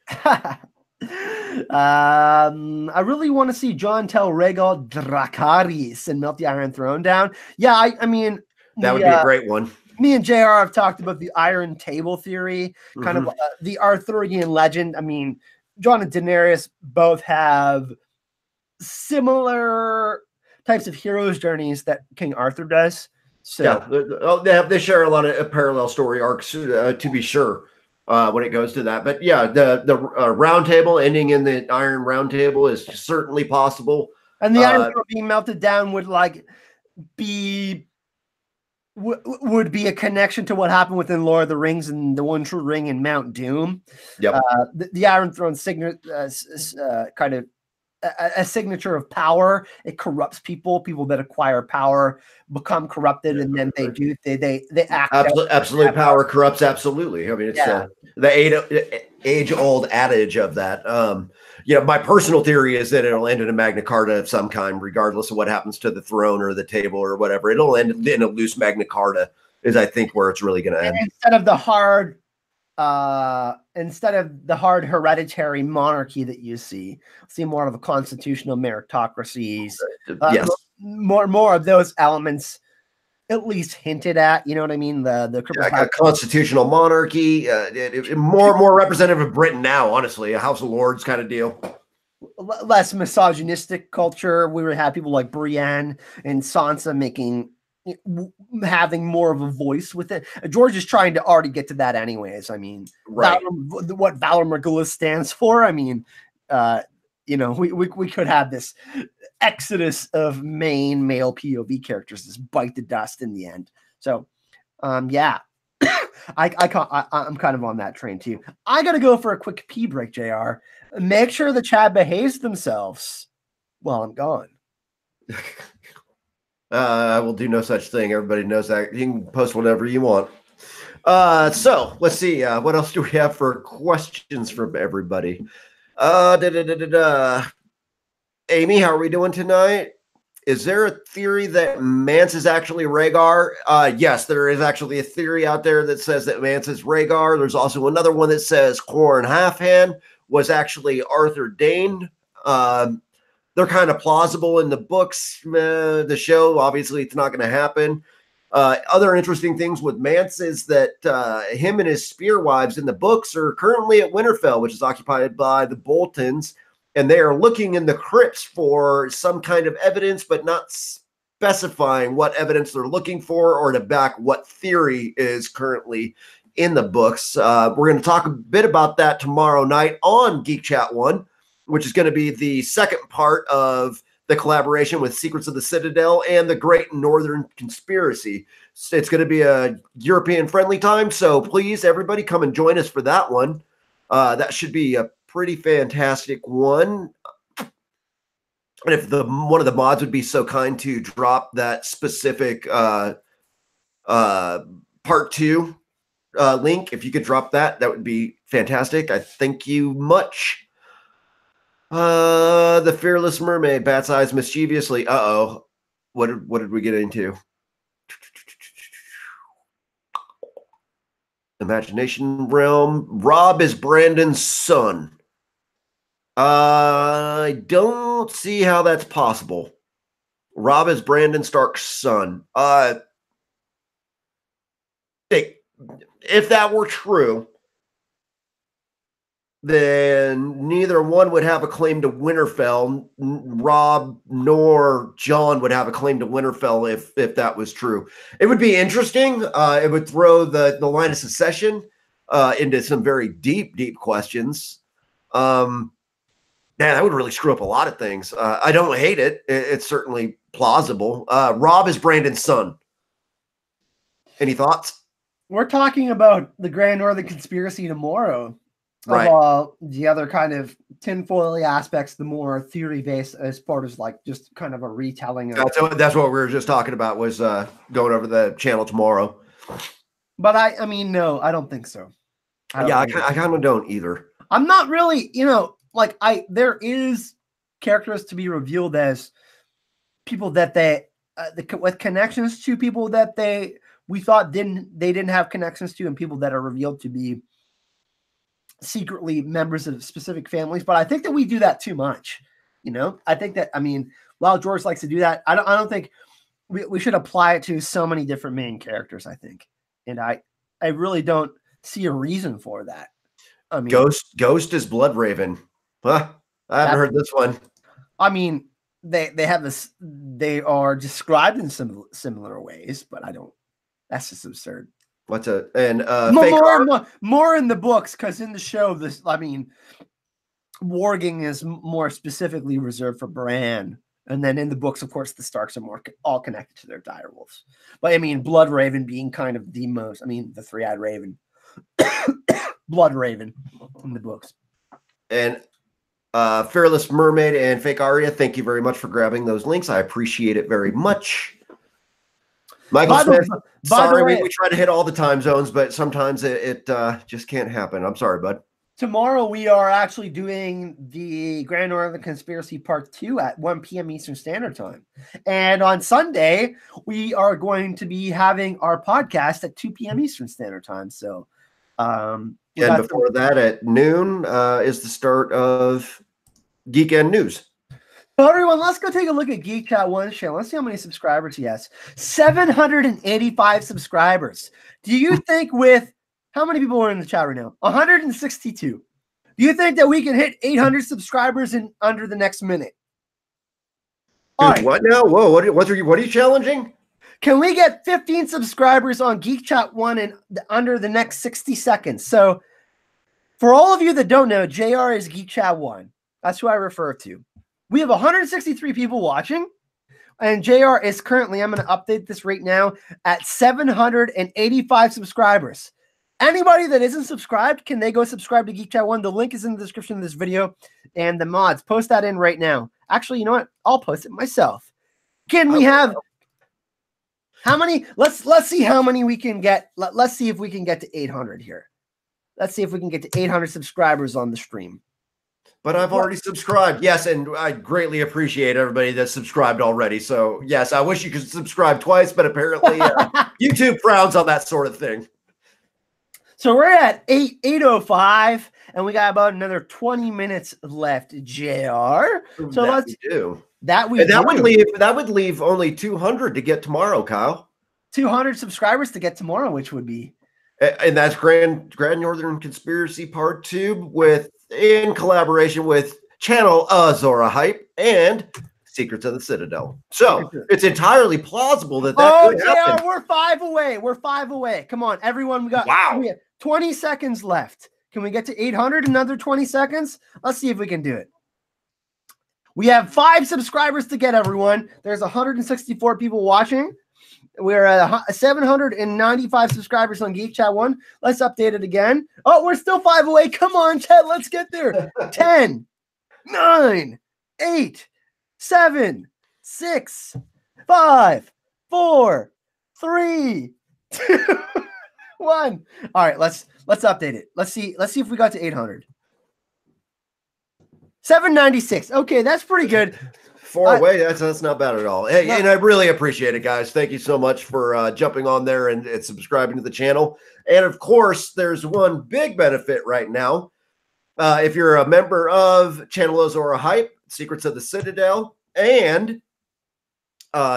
I really want to see Jon tell Rhaegal Dracarys and melt the Iron Throne down. Yeah, I mean, that would be a great one. Me and JR have talked about the Iron Table theory, kind of the Arthurian legend. I mean, Jon and Daenerys both have similar types of heroes journeys that King Arthur does. So they share a lot of parallel story arcs, to be sure, when it goes to that. But yeah, the round table ending in the Iron Round Table is certainly possible. And the Iron Throne being melted down would would be a connection to what happened within Lord of the Rings and the One True Ring and Mount Doom. Yep. The Iron Throne kind of a signature of power. It corrupts people. People that acquire power become corrupted, and then they act. Absolute power corrupts. Absolutely. I mean, it's the age-old adage of that. My personal theory is that it'll end in a Magna Carta of some kind, regardless of what happens to the throne or the table or whatever. It'll end in a loose Magna Carta, is I think where it's really going to end. Instead of the hard hereditary monarchy that you see more of a constitutional meritocracies. Yes, more of those elements at least hinted at. You know what I mean? The constitutional monarchy, more representative of Britain now. Honestly, a House of Lords kind of deal. Less misogynistic culture. We would have people like Brienne and Sansa having more of a voice with it. George is trying to already get to that anyways. I mean, right. What Valor Morghulis stands for. I mean, we could have this exodus of main male POV characters just bite the dust in the end. So, I'm kind of on that train too. I got to go for a quick pee break, JR. Make sure the chat behaves themselves while I'm gone. I will do no such thing. Everybody knows that. You can post whatever you want. So let's see. What else do we have for questions from everybody? Amy, how are we doing tonight? Is there a theory that Mance is actually Rhaegar? Yes, there is actually a theory out there that says that Mance is Rhaegar. There's also another one that says Qhorin Halfhand. was actually Arthur Dayne. They're kind of plausible in the books. The show, obviously, it's not going to happen. Other interesting things with Mance is that him and his spear wives in the books are currently at Winterfell, which is occupied by the Boltons, and they are looking in the crypts for some kind of evidence, but not specifying what evidence they're looking for or to back what theory is currently in the books. We're going to talk a bit about that tomorrow night on Geek Chat 1, which is going to be the second part of the collaboration with Secrets of the Citadel and the Great Northern Conspiracy. It's going to be a European-friendly time, so please, everybody, come and join us for that one. That should be a pretty fantastic one. And if one of the mods would be so kind to drop that specific part 2 link, if you could drop that, that would be fantastic. I thank you much. The Fearless Mermaid bats eyes mischievously. Uh-oh. What did we get into? Imagination realm. Robb is Brandon's son. I don't see how that's possible. Robb is Brandon Stark's son. If that were true, then neither one would have a claim to Winterfell. Robb nor Jon would have a claim to Winterfell if that was true. It would be interesting. It would throw the line of succession into some very deep questions. Man, that would really screw up a lot of things. I don't hate it. It's certainly plausible. Robb is Brandon's son. Any thoughts? We're talking about the Grand Northern Conspiracy tomorrow. Right. Of the other kind of tinfoily aspects, the more theory-based as part of like just kind of a retelling. That's what we were just talking about, was going over the channel tomorrow. But I mean, no, I don't think so. I kind of don't either. I'm not really, like there is characters to be revealed as people that with connections to people that we thought they didn't have connections to, and people that are revealed to be secretly members of specific families. But I think that we do that too much. I think that, while George likes to do that, I don't think we should apply it to so many different main characters, I think. And I really don't see a reason for that. Ghost is Bloodraven. Huh? I haven't heard this one. They have this, they are described in some similar ways, but that's just absurd. More in the books, because in the show, warging is more specifically reserved for Bran, and then in the books, of course, the Starks are all connected to their direwolves. But Bloodraven being kind of the most, the three-eyed raven, Bloodraven in the books. And Fearless Mermaid and Fake Arya, thank you very much for grabbing those links. I appreciate it very much. Michael Smith, sorry, we try to hit all the time zones, but sometimes it just can't happen. I'm sorry, bud. Tomorrow we are actually doing the Grand Northern Conspiracy Part 2 at 1 p.m. Eastern Standard Time. And on Sunday, we are going to be having our podcast at 2 p.m. Eastern Standard Time. So, and before that at noon is the start of Geek End News. So everyone, let's go take a look at Geek Chat 1's channel. Let's see how many subscribers he has. 785 subscribers. Do you think how many people are in the chat right now? 162. Do you think that we can hit 800 subscribers in under the next minute? Dude, what now? Whoa, what are you challenging? Can we get 15 subscribers on Geek Chat 1 in under the next 60 seconds? So for all of you that don't know, JR is Geek Chat 1. That's who I refer to. We have 163 people watching, and JR is currently, I'm going to update this right now, at 785 subscribers. Anybody that isn't subscribed, can they go subscribe to Geek Chat 1? The link is in the description of this video, and the mods, post that in right now. Actually, you know what? I'll post it myself. Can we have how many? Let's see how many we can get. Let's see if we can get to 800 here. Let's see if we can get to 800 subscribers on the stream. But I've already subscribed. Yes, and I greatly appreciate everybody that's subscribed already. So, yes, I wish you could subscribe twice, but apparently YouTube frowns on that sort of thing. So we're at 805, and we got about another 20 minutes left, JR. So let's do. That would leave only 200 to get tomorrow, Kyle. 200 subscribers to get tomorrow, which would be. And that's Grand Northern Conspiracy Part 2 in collaboration with channel Zora Hype and Secrets of the Citadel. So it's entirely plausible that could happen. We're 5 away. We're 5 away. Come on, everyone. We have 20 seconds left. Can we get to 800 another 20 seconds? Let's see if we can do it. We have 5 subscribers to get, everyone. There's 164 people watching. We're at 795 subscribers on Geek Chat 1. Let's update it again. Oh, we're still 5 away. Come on, Chat. Let's get there. 10, 9, 8, 7, 6, 5, 4, 3, 2, 1. All right, let's update it. Let's see if we got to 800. 796. Okay, that's pretty good. 4 away. That's not bad at all. Hey, and I really appreciate it, guys. Thank you so much for jumping on there and subscribing to the channel. And of course, there's one big benefit right now. If you're a member of Channel Ozora Hype, Secrets of the Citadel, and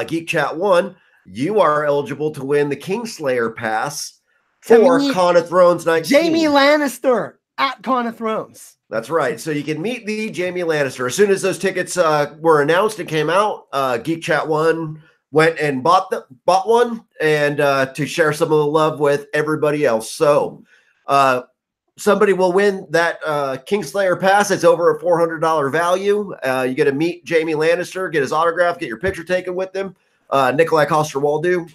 Geek Chat 1, you are eligible to win the Kingslayer Pass for Con of Thrones Night. Jaime Lannister at Con of Thrones. That's right. So you can meet the Jaime Lannister. As soon as those tickets were announced and came out, Geek Chat 1 went and bought one and to share some of the love with everybody else. So somebody will win that Kingslayer Pass. It's over a $400 value. You get to meet Jaime Lannister, get his autograph, get your picture taken with him. Nikolai Coster-Waldau.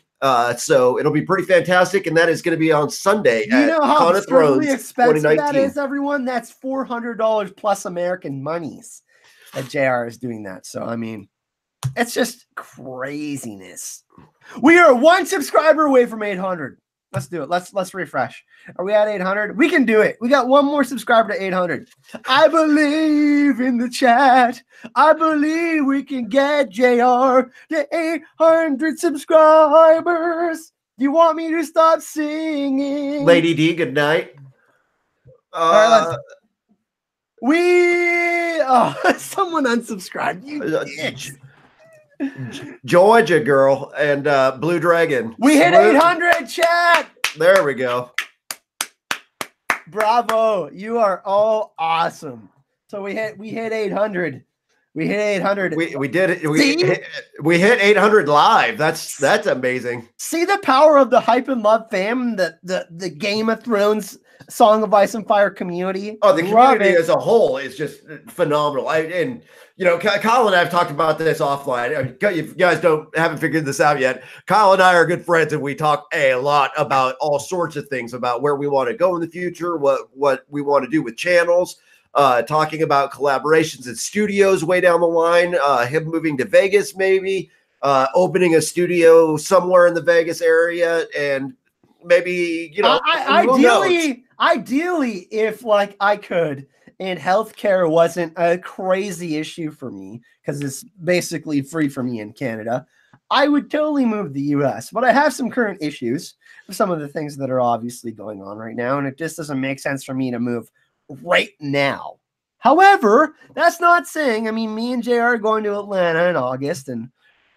So it'll be pretty fantastic, and that is going to be on Sunday. You know how extremely expensive that is, everyone? That's $400 plus American monies that JR is doing that. So, I mean, it's just craziness. We are 1 subscriber away from 800. Let's do it. Let's refresh. Are we at 800? We can do it. We got 1 more subscriber to 800. I believe in the chat. I believe we can get JR to 800 subscribers. Do you want me to stop singing? Lady D, good night. All right, someone unsubscribed. You dicks. Georgia girl and Blue Dragon. We hit 800, chat. There we go. Bravo. You are all awesome. So we hit 800. We hit 800. We did it. We hit 800 live. That's amazing. See the power of the Hype and Love fam, the Game of Thrones Song of Ice and Fire community. Oh, the community as a whole is just phenomenal. And you know, Kyle and I have talked about this offline. If you guys haven't figured this out yet, Kyle and I are good friends, and we talk a lot about all sorts of things, about where we want to go in the future, what we want to do with channels, talking about collaborations in studios way down the line, him moving to Vegas, maybe opening a studio somewhere in the Vegas area, and maybe, you know, ideally, if like I could, and healthcare wasn't a crazy issue for me because it's basically free for me in Canada, I would totally move to the US. But I have some current issues with some of the things that are obviously going on right now, and it just doesn't make sense for me to move right now. However, that's not saying, I mean, me and JR are going to Atlanta in August, and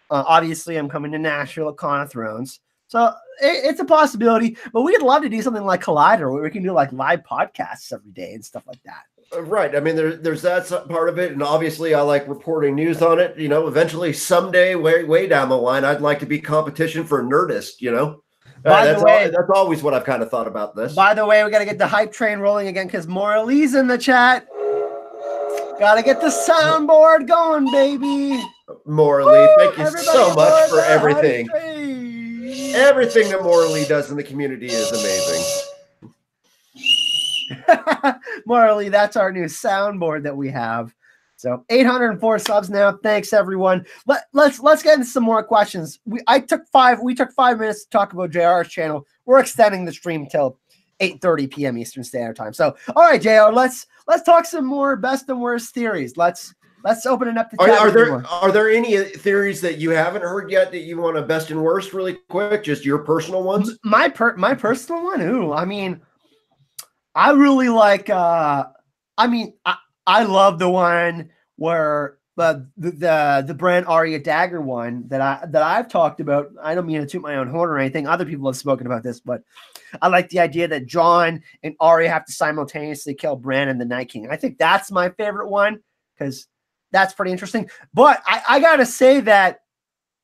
obviously I'm coming to Nashville at Con of Thrones. So it's a possibility, but we'd love to do something like Collider where we can do like live podcasts every day and stuff like that. Right. I mean, there's that part of it. And obviously I like reporting news on it. You know, eventually someday way down the line, I'd like to be competition for Nerdist, you know. That's always what I've kind of thought about this. By the way, we got to get the hype train rolling again because Moralee's in the chat. Got to get the soundboard going, baby. Moralee, thank you so much for everything. Everything that Moralee does in the community is amazing. Moralee, that's our new soundboard that we have. So 804 subs now. Thanks everyone. Let's get into some more questions. We took 5 minutes to talk about JR's channel. We're extending the stream till 8:30 p.m. Eastern Standard Time. So all right, JR, let's talk some more best and worst theories. Let's open it up to chat. Are there any theories that you haven't heard yet that you want to best and worst really quick? Just your personal ones? My personal one? Ooh, I mean, I really like I mean, I love the one where the Bran Arya dagger one that I've talked about. I don't mean to toot my own horn or anything. Other people have spoken about this, but I like the idea that Jon and Arya have to simultaneously kill Bran and the Night King. I think that's my favorite one because that's pretty interesting. But I gotta say that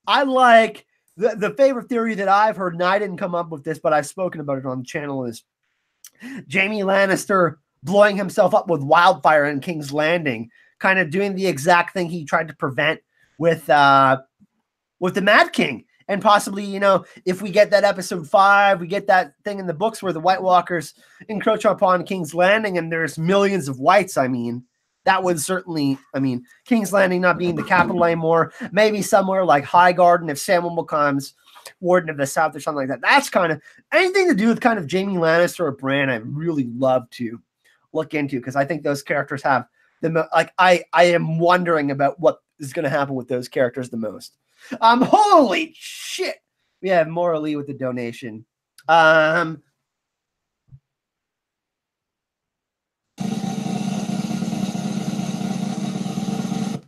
I like the favorite theory that I've heard, and I didn't come up with this, but I've spoken about it on the channel, is Jaime Lannister blowing himself up with wildfire in King's Landing, kind of doing the exact thing he tried to prevent with the Mad King. And possibly, you know, if we get that episode 5, we get that thing in the books where the White Walkers encroach upon King's Landing and there's millions of whites. I mean, that would certainly, I mean, King's Landing not being the capital anymore, maybe somewhere like Highgarden if Samuel becomes Warden of the South or something like that. That's kind of anything to do with kind of Jaime Lannister or Bran. I really love to look into because I think those characters have the like. I am wondering about what is going to happen with those characters the most. Holy shit! We have Morally with the donation.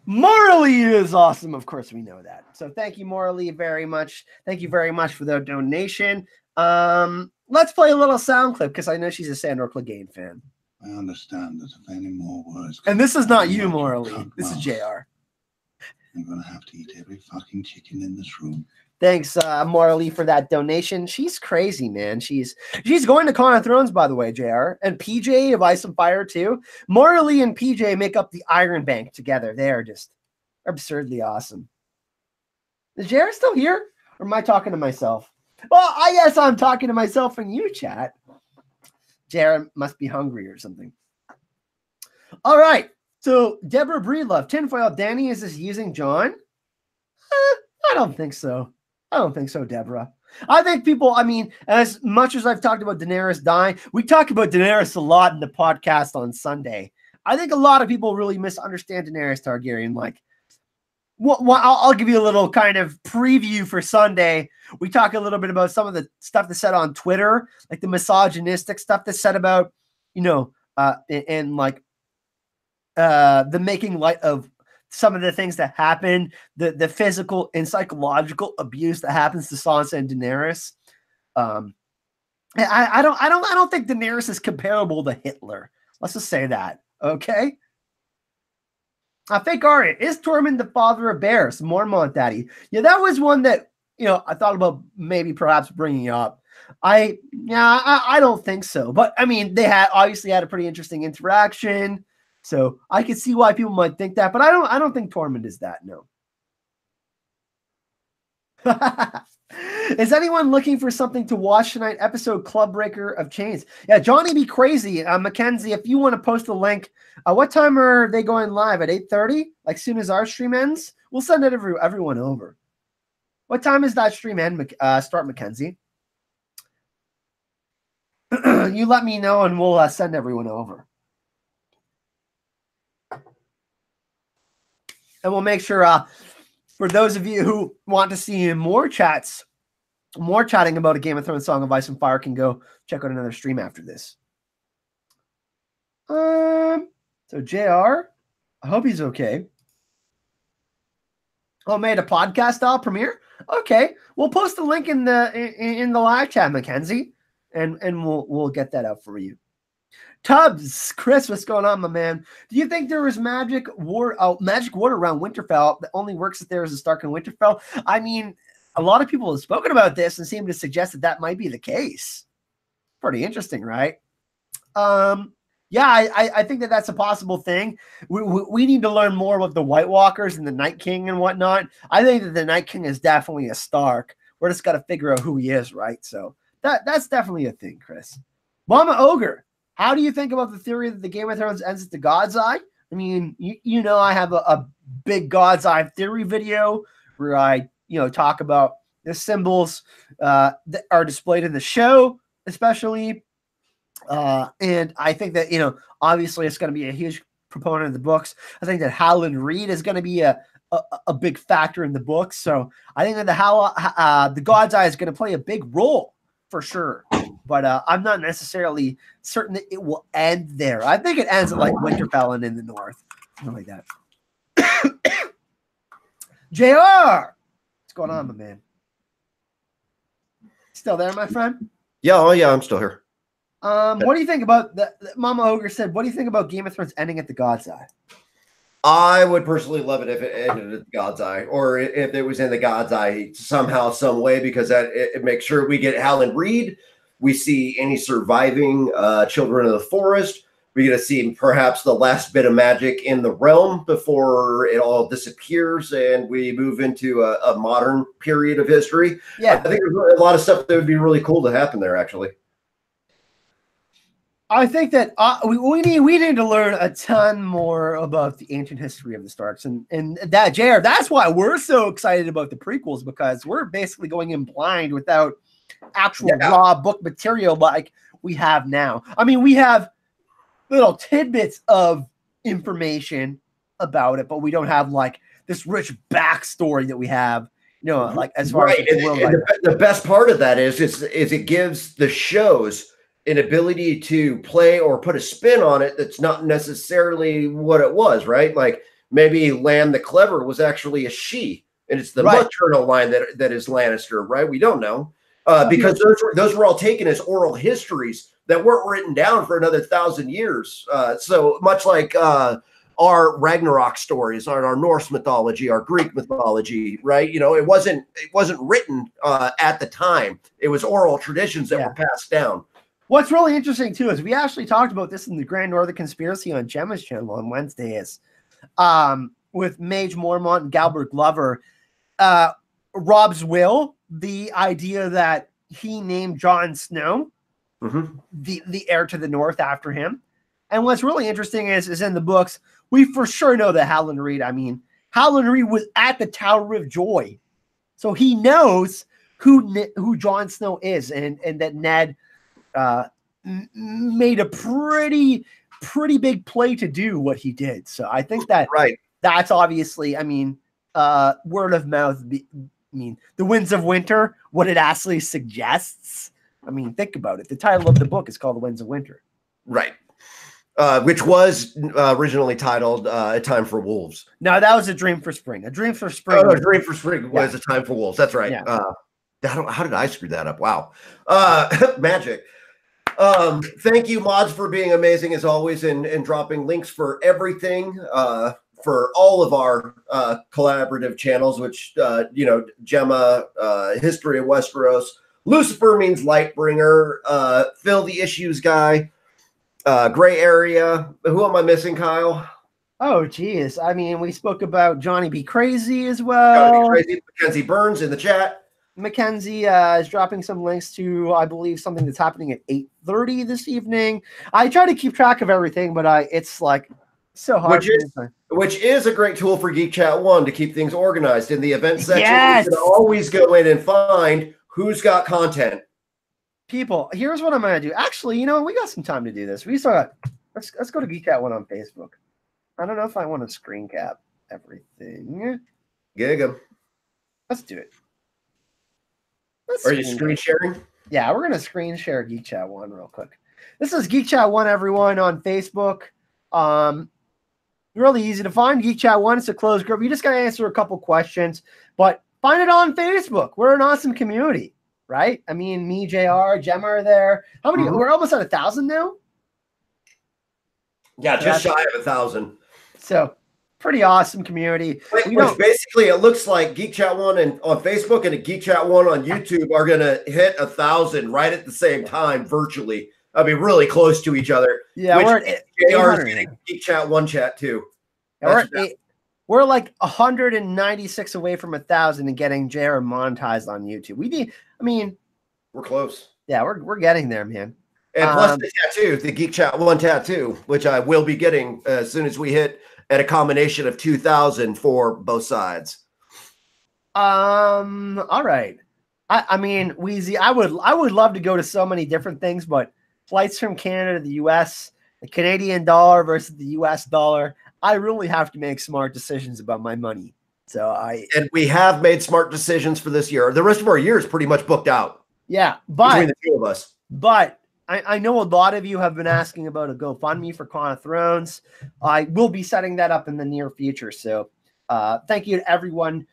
Morally is awesome. Of course, we know that. So thank you, Morally, very much. Thank you very much for the donation. Let's play a little sound clip because I know she's a Sandor Clegane fan. I understand that if any more words... And this is not you, Morally. This is JR. I'm going to have to eat every fucking chicken in this room. Thanks, Morally, for that donation. She's crazy, man. She's going to Con of Thrones, by the way, JR. And PJ of Ice and Fire, too. Morally and PJ make up the Iron Bank together. They are just absurdly awesome. Is JR still here? Or am I talking to myself? Well, I guess I'm talking to myself and you, chat. JR must be hungry or something. All right. So, Deborah Breedlove, tinfoil. Danny, is this using Jon? I don't think so. I don't think so, Deborah. I think people, I mean, as much as I've talked about Daenerys dying, we talk about Daenerys a lot in the podcast on Sunday. I think a lot of people really misunderstand Daenerys Targaryen. Like, I'll give you a little kind of preview for Sunday. We talk a little bit about some of the stuff that's said on Twitter, like the misogynistic stuff that's said about, you know, and like the making light of some of the things that happen, the physical and psychological abuse that happens to Sansa and Daenerys. I don't think Daenerys is comparable to Hitler. Let's just say that. Okay. Fake Arya, is Tormund the father of bears? Mormont Daddy. Yeah, that was one that, you know, I thought about maybe perhaps bringing up. I don't think so. But I mean, they obviously had a pretty interesting interaction. So I could see why people might think that, but I don't think Tormund is that, no. Is anyone looking for something to watch tonight? Episode Club Breaker of Chains. Yeah, Johnny be crazy. Mackenzie, if you want to post a link, what time are they going live? At 8:30? Like soon as our stream ends? We'll send it everyone over. What time is that stream end? Start, Mackenzie. You let me know and we'll send everyone over. And we'll make sure for those of you who want to see more chatting about a Game of Thrones Song of Ice and Fire can go check out another stream after this. So JR, I hope he's okay. Oh, made a podcast style premiere? Okay. We'll post a link in the live chat, Mackenzie, and we'll get that out for you. Tubbs, Chris, what's going on, my man? Do you think there was magic water around Winterfell that only works if there is a Stark in Winterfell? I mean, a lot of people have spoken about this and seem to suggest that might be the case. Pretty interesting, right? Yeah, I think that's a possible thing. We need to learn more about the White Walkers and the Night King and whatnot. I think that the Night King is definitely a Stark. We're just got to figure out who he is, right? So that's definitely a thing, Chris. Mama Ogre, how do you think about the theory that the Game of Thrones ends at the God's Eye? I mean, you know, I have a big God's Eye theory video where I, talk about the symbols that are displayed in the show, especially. And I think that, obviously it's going to be a huge proponent of the books. I think that Howland Reed is going to be a big factor in the books. So I think that the God's Eye is going to play a big role for sure. but I'm not necessarily certain that it will end there. I think it ends at like Winterfell and in the north, something like that. JR, what's going on, my man? Still there, my friend? Yeah, oh yeah, I'm still here. What do you think about the Mama Ogre said? What do you think about Game of Thrones ending at the God's Eye? I would personally love it if it ended at the God's Eye, or if it was in the God's Eye somehow, some way, because that it makes sure we get Howland Reed. We see any surviving children of the forest. We get to see perhaps the last bit of magic in the realm before it all disappears, and we move into a modern period of history. Yeah, I think there's a lot of stuff that would be really cool to happen there, actually. I think that we need to learn a ton more about the ancient history of the Starks, and that JR. That's why we're so excited about the prequels, because we're basically going in blind without actual raw book material like we have now. I mean, we have little tidbits of information about it, but we don't have like this rich backstory that we have. You know, like as far as the best part of that is it gives the shows an ability to play or put a spin on it that's not necessarily what it was, right? Like maybe Lan the Clever was actually a she, and it's the maternal line that is Lannister, right? We don't know because those were all taken as oral histories that weren't written down for another 1,000 years. So much like our Ragnarok stories, our Norse mythology, our Greek mythology, right? You know, it wasn't written at the time. It was oral traditions that were passed down. What's really interesting, too, is we actually talked about this in the Grand Northern Conspiracy on Gemma's channel on Wednesdays with Mage Mormont and Galbert Glover. Rob's will, the idea that he named Jon Snow the heir to the North after him. And what's really interesting is in the books, we for sure know that Howland Reed, Howland Reed was at the Tower of Joy. So he knows who Jon Snow is, and that Ned made a pretty big play to do what he did. So I think that that's obviously, word of mouth. The Winds of Winter, what it actually suggests. Think about it. The title of the book is called The Winds of Winter. Right. Which was originally titled A Time for Wolves. No, that was A Dream for Spring. A Dream for Spring. Oh, A Dream for Spring was A Time for Wolves. That's right. Yeah. How did I screw that up? Wow. Magic. Thank you, mods, for being amazing as always and dropping links for everything, for all of our collaborative channels, which, Gemma, History of Westeros, Lucifer means Lightbringer, Phil the Issues Guy, Gray Area. Who am I missing, Kyle? Oh, geez. We spoke about Johnny B. Crazy as well. Johnny B. Crazy, Mackenzie Burns in the chat. Mackenzie is dropping some links to, I believe, something that's happening at 8:30 this evening. I try to keep track of everything, but it's like so hard. Which is a great tool for Geek Chat 1 to keep things organized. In the event section, yes! You can always go in and find who's got content. People, here's what I'm going to do. Actually, we got some time to do this. Let's go to Geek Chat 1 on Facebook. I don't know if I want to screen cap everything. Gig 'em. Let's do it. Are you screen sharing? Yeah, we're going to screen share Geek Chat 1 real quick. This is Geek Chat 1, everyone, on Facebook. Really easy to find. Geek Chat 1, it's a closed group. You just got to answer a couple questions, but find it on Facebook. We're an awesome community, right? Me, JR, Gemma are there. How many? We're almost at 1,000 now? Yeah, just shy of 1,000. So, pretty awesome community. Which basically it looks like Geek Chat 1 on Facebook and a Geek Chat 1 on YouTube are going to hit 1,000 right at the same time virtually. Really close to each other. Yeah, which we're at JR is getting Geek Chat 1 chat too. Yeah, we're like 196 away from 1,000 and getting JR monetized on YouTube. We're close. Yeah, we're getting there, man. And plus the tattoo, the Geek Chat 1 tattoo, which I will be getting as soon as we hit at a combination of 2,000 for both sides. All right. Weezy, I would love to go to so many different things, but flights from Canada to the US, the Canadian dollar versus the US dollar, I really have to make smart decisions about my money. And we have made smart decisions for this year. The rest of our year is pretty much booked out. Yeah, but between the two of us. But I know a lot of you have been asking about a GoFundMe for Con of Thrones. I will be setting that up in the near future. So thank you to everyone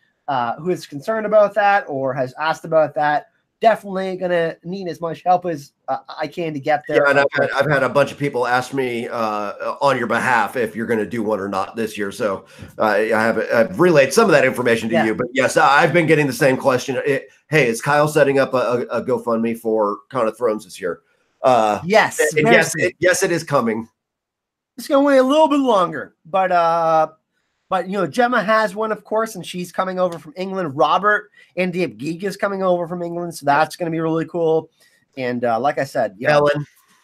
who is concerned about that or has asked about that. Definitely going to need as much help as I can to get there. Yeah, and I've had a bunch of people ask me on your behalf if you're going to do one or not this year. So I've relayed some of that information to you. But yes, I've been getting the same question. Hey, is Kyle setting up a GoFundMe for Con of Thrones this year? Yes. And yes, it is coming. It's going to wait a little bit longer. But, you know, Gemma has one, of course, and she's coming over from England. Robert and Dave Geek is coming over from England, so that's going to be really cool. And like I said,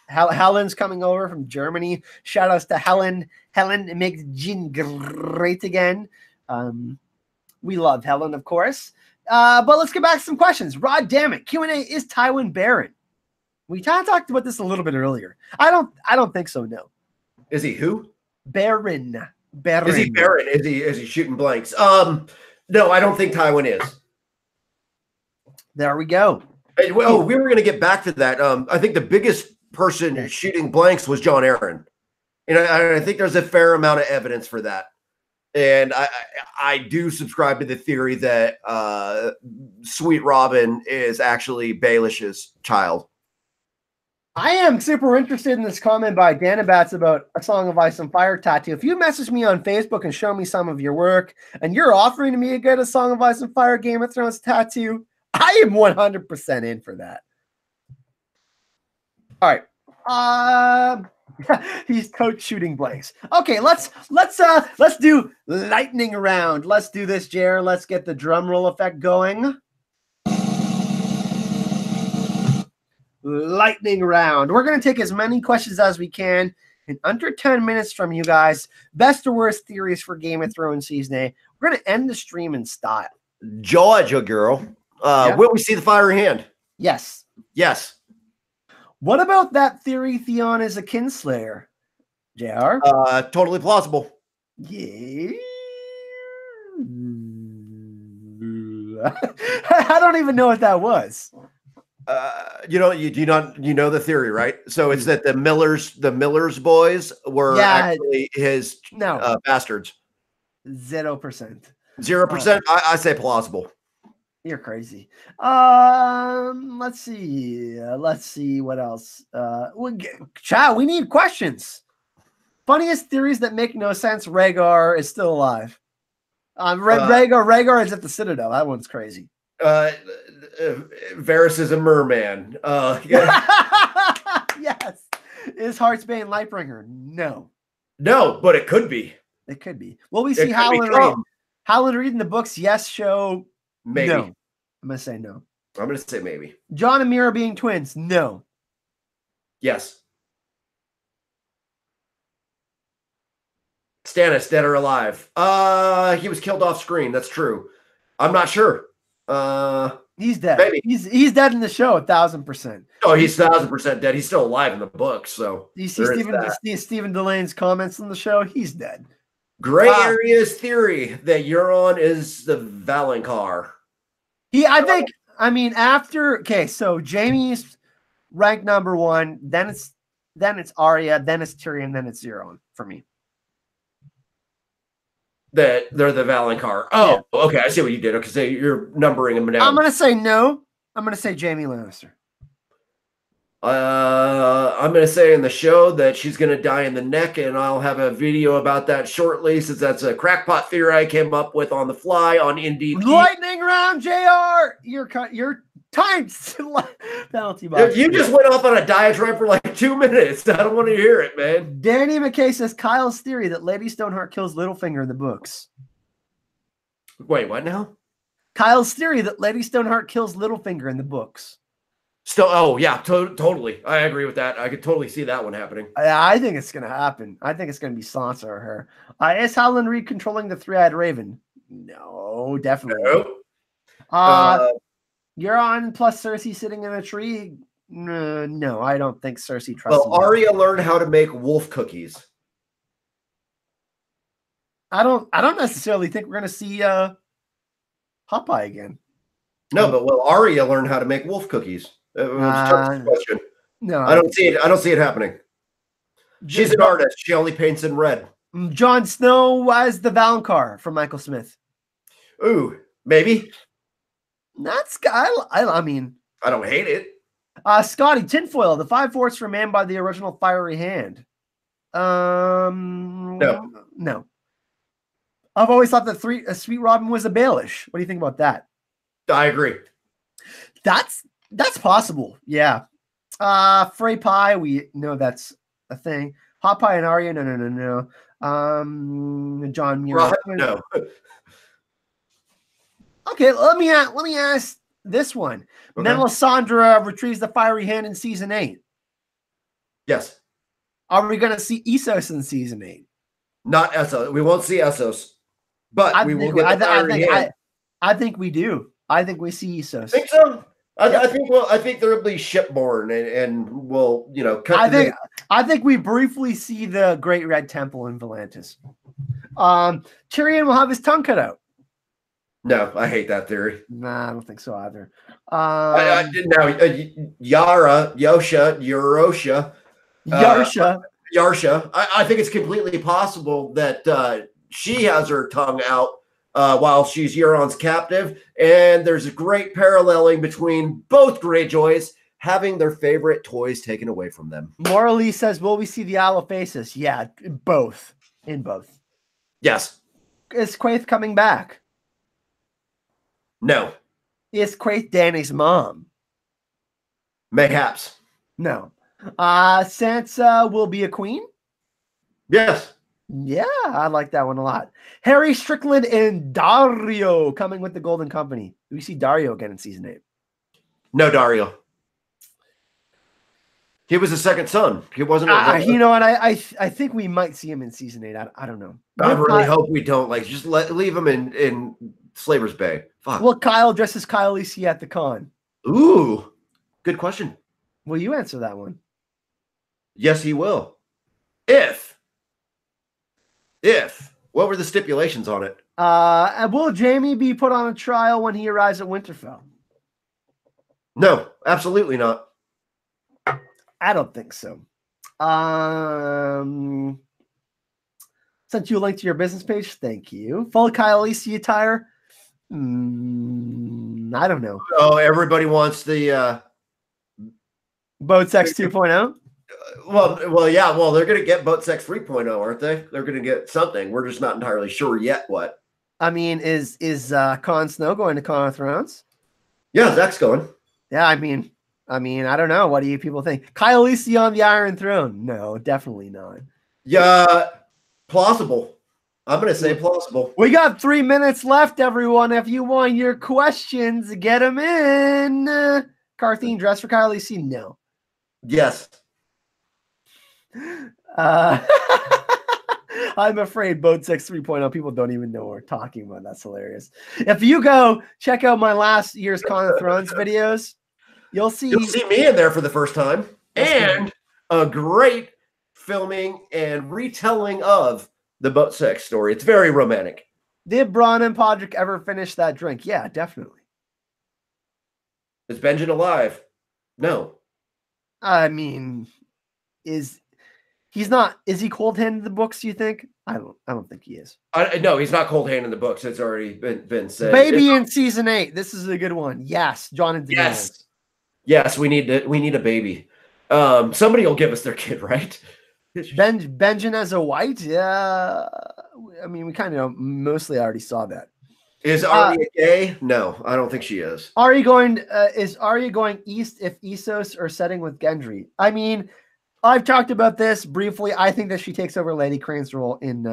Helen's coming over from Germany. Shout outs to Helen. Helen makes gin great again. We love Helen, of course. But let's get back to some questions. Rod Dammit, Q&A, is Tywin Baron? We kind of talked about this a little bit earlier. I don't think so, no. Is he who? Baron. Is he Baron? Is he shooting blanks? No, I don't think Tywin is. There we go. Hey, well, we were going to get back to that. I think the biggest person shooting blanks was Jon Arryn. And I think there's a fair amount of evidence for that. And I do subscribe to the theory that Sweet Robin is actually Baelish's child. I am super interested in this comment by Danabats about A Song of Ice and Fire tattoo. If you message me on Facebook and show me some of your work, and you're offering to me to get A Song of Ice and Fire Game of Thrones tattoo, I am 100% in for that. All right. He's coach shooting blanks. Okay, let's do lightning round. Let's do this, Jer. Let's get the drum roll effect going. Lightning round. We're going to take as many questions as we can in under 10 minutes from you guys. Best or worst theories for Game of Thrones season 8. We're going to end the stream in style. Georgia girl. Will we see the fiery hand? Yes. Yes. What about that theory Theon is a kinslayer? JR? Totally plausible. Yeah. I don't even know what that was. You know the theory, right? So it's that the Miller's boys were actually his bastards. 0%. 0%. I say plausible. You're crazy. Let's see. Let's see what else. Chat, we need questions. Funniest theories that make no sense. Rhaegar is still alive. Rhaegar is at the Citadel. That one's crazy. Varys is a merman. Yes. Is Heartsbane Lightbringer? No. No, but it could be. It could be. Well, we see Howland Reed. Howland Reed in the books, yes. Show, maybe. No. I'm going to say no. I'm going to say maybe. Jon and Mira being twins, no. Yes. Stannis, dead or alive? He was killed off screen. That's true. I'm not sure. He's dead. Maybe. He's dead in the show 1,000%. Oh, he's 1,000% dead. He's still alive in the book. So you see Stephen Delane's comments on the show. He's dead. Gray areas theory that Euron is the Valonqar. So Jaime's ranked number 1. Then it's Arya. Then it's Tyrion. Then it's Euron for me. That they're the Valonqar. Oh, yeah. Okay. I see what you did. Okay, so you're numbering them down. I'm going to say no. I'm going to say Jaime Lannister. I'm going to say in the show that she's going to die in the neck, and I'll have a video about that shortly, since that's a crackpot theory I came up with on the fly on NDP. Lightning round, JR. Your time penalty box. You just went off on a diatribe for like 2 minutes. I don't want to hear it, man. Danny McKay says Kyle's theory that Lady Stoneheart kills Littlefinger in the books. Wait, what now? Kyle's theory that Lady Stoneheart kills Littlefinger in the books. Oh, yeah, totally. I agree with that. I could totally see that one happening. I think it's going to happen. I think it's going to be Sansa or her. Is Howland Reed controlling the three-eyed raven? No, definitely. No. Euron plus Cersei sitting in a tree? No, I don't think Cersei trusts him. Well, Arya learned how to make wolf cookies. I don't necessarily think we're going to see Popeye again. No, but will Arya learn how to make wolf cookies? It was a question. No, I don't see it. I don't see it happening. She's an artist. She only paints in red. Jon Snow as the Valonqar from Michael Smith. Ooh, maybe. That's I mean, I don't hate it. Scotty Tinfoil, the 5/4 for man by the original Fiery Hand. No. I've always thought that Sweet Robin was a Baelish. What do you think about that? I agree. That's possible. Yeah. Frey Pie, we know that's a thing. Hot Pie and Arya, no. John Muir. No. Okay, let me ask this one. Okay. Melisandre retrieves the Fiery Hand in season 8. Yes. Are we going to see Essos in season 8? Not Essos. We won't see Essos, but we will get the Fiery Hand. I think we do. I think we see Essos. Think so? I think there will be shipborne and we'll I think we briefly see the Great Red Temple in Volantis. Tyrion will have his tongue cut out. No, I hate that theory. Nah, I don't think so either. Yarsha. I think it's completely possible that she has her tongue out while she's Euron's captive, and there's a great paralleling between both Greyjoys having their favorite toys taken away from them. Morley says, will we see the Allofaces? Yeah, both. In both. Yes. Is Quaithe coming back? No. Is Quaithe Dany's mom? Mayhaps. No. Sansa will be a queen? Yes. Yeah, I like that one a lot. Harry Strickland and Dario coming with the Golden Company. Do we see Dario again in season 8? No, Dario. He was a second son. He wasn't. You know what? I think we might see him in season 8. I don't know. I really hope we don't. Like, just leave him in Slaver's Bay. Fuck. Will Kyle dress as Kyle Lisi at the con? Ooh, good question. Will you answer that one? Yes, he will. If what were the stipulations on it? Will Jaime be put on a trial when he arrives at Winterfell? No, absolutely not. I don't think so. Sent you a link to your business page. Thank you. Full Kyle Lisi attire. I don't know. Oh, everybody wants the Boat Sex 2.0. Well, yeah. Well, they're going to get Boat Sex 3.0, aren't they? They're going to get something. We're just not entirely sure yet what. I mean, is Jon Snow going to Con of Thrones? Yeah, Zach's going. Yeah, I mean, I don't know. What do you people think? Kyle Lisi on the Iron Throne? No, definitely not. Yeah, plausible. I'm going to say plausible. We got 3 minutes left, everyone. If you want your questions, get them in. Carthene dress for Kyle Lisi? No. Yes. I'm afraid Boat Sex 3.0 people don't even know what we're talking about. That's hilarious. If you go check out my last year's Con of Thrones videos, you'll see me in there for the first time, and a great filming and retelling of the Boat Sex story. It's very romantic. Did Bronn and Podrick ever finish that drink? Yeah, definitely. Is Benjen alive? No. I mean, is he cold-handed in the books, you think? I don't think he is. No, he's not cold-handed in the books. It's already been said. Baby in season 8. This is a good one. Yes, Jon and Daenerys. Yes, we need a baby. Somebody will give us their kid, right? Benjen as a white? Yeah. I mean, we kind of mostly already saw that. Is Arya gay? No, I don't think she is. Is Arya going east if Essos are setting with Gendry? I mean, I've talked about this briefly. I think that she takes over Lady Crane's role in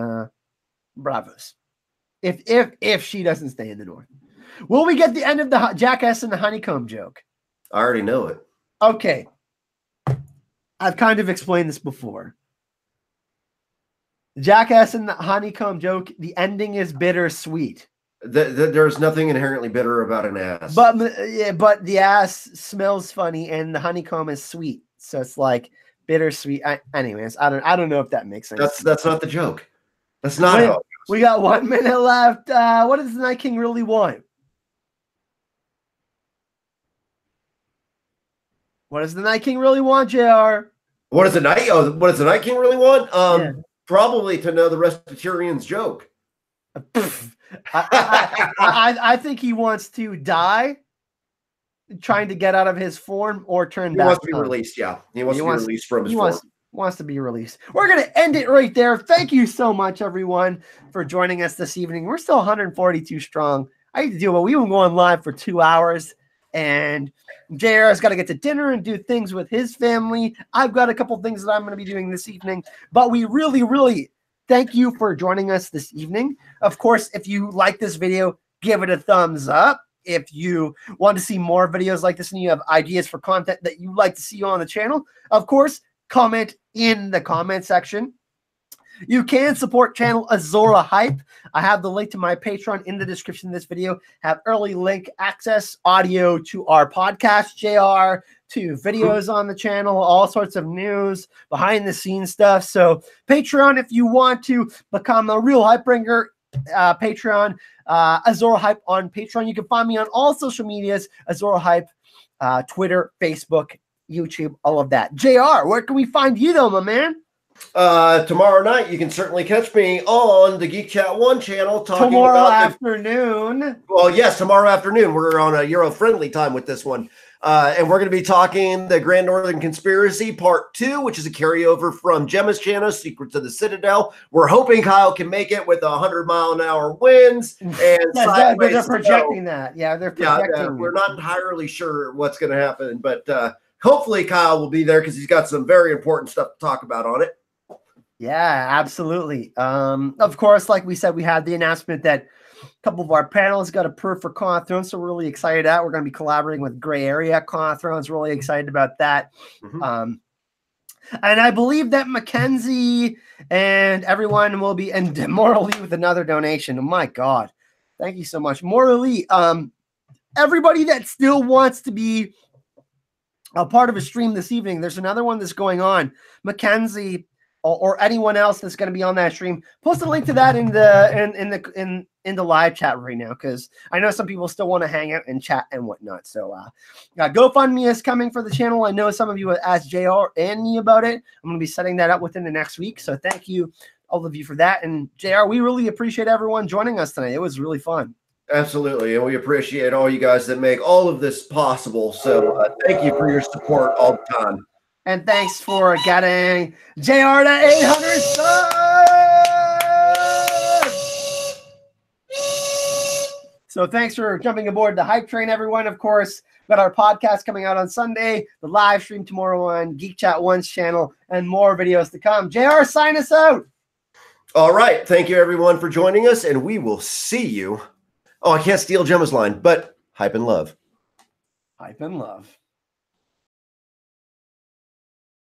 Bravos. If she doesn't stay in the north. Will we get the end of the Jackass and the Honeycomb joke? I already know it. Okay. I've kind of explained this before. Jackass and the Honeycomb joke, the ending is bittersweet. There's nothing inherently bitter about an ass. But the ass smells funny and the honeycomb is sweet. So it's like bittersweet. Anyways, I don't know if that makes sense. That's not the joke. That's not how it goes. We got 1 minute left. What does the Night King really want? What does the Night King really want, JR? What does the Night? Oh, what does the Night King really want? Yeah. Probably to know the rest of Tyrion's joke. I think he wants to die, trying to get out of his form or turn back. He wants to be released. Yeah, he wants to be released from his form. Wants to be released. We're going to end it right there. Thank you so much, everyone, for joining us this evening. We're still 142 strong. I hate to do it, but we've been going live for 2 hours, and JR has got to get to dinner and do things with his family. I've got a couple things that I'm going to be doing this evening, but we really, really thank you for joining us this evening. Of course, if you like this video, give it a thumbs up. If you want to see more videos like this and you have ideas for content that you'd like to see on the channel, of course, comment in the comment section. You can support channel Azora Hype. I have the link to my Patreon in the description of this video. Have early link access audio to our podcast, JR, to videos on the channel, all sorts of news, behind the scenes stuff. So Patreon, if you want to become a real hype bringer, Patreon, Azora Hype on Patreon. You can find me on all social medias, Azora Hype, Twitter, Facebook, YouTube, all of that. JR, where can we find you though, my man? Tomorrow night, you can certainly catch me on the Geek Chat 1 channel talking tomorrow afternoon. Well, yes, tomorrow afternoon. We're on a Euro-friendly time with this one. And we're going to be talking the Grand Northern Conspiracy Part 2, which is a carryover from Gemma's channel, Secrets of the Citadel. We're hoping Kyle can make it with 100-mile-an-hour winds. And they're projecting that. Yeah, they're projecting. Yeah, we're not entirely sure what's going to happen, but hopefully Kyle will be there because he's got some very important stuff to talk about on it. Yeah, absolutely. Of course, like we said, we had the announcement that a couple of our panels got approved for Con of Thrones, so we're really excited out. We're going to be collaborating with Gray Area Con of Thrones. Really excited about that. And I believe that Mackenzie and everyone will be, and Morally with another donation. Oh my God. Thank you so much. Morally, everybody that still wants to be a part of a stream this evening, there's another one that's going on. Mackenzie or anyone else that's going to be on that stream, post a link to that in the live chat right now, because I know some people still want to hang out and chat and whatnot. So GoFundMe is coming for the channel. I know some of you asked JR and me about it. I'm going to be setting that up within the next week. So thank you, all of you, for that. And JR, we really appreciate everyone joining us tonight. It was really fun. Absolutely. And we appreciate all you guys that make all of this possible. So thank you for your support all the time. And thanks for getting JR to 800 subs. So thanks for jumping aboard the hype train, everyone. Of course, we've got our podcast coming out on Sunday, the live stream tomorrow on Geek Chat 1's channel, and more videos to come. JR, sign us out. All right. Thank you, everyone, for joining us, and we will see you. Oh, I can't steal Gemma's line, but hype and love. Hype and love.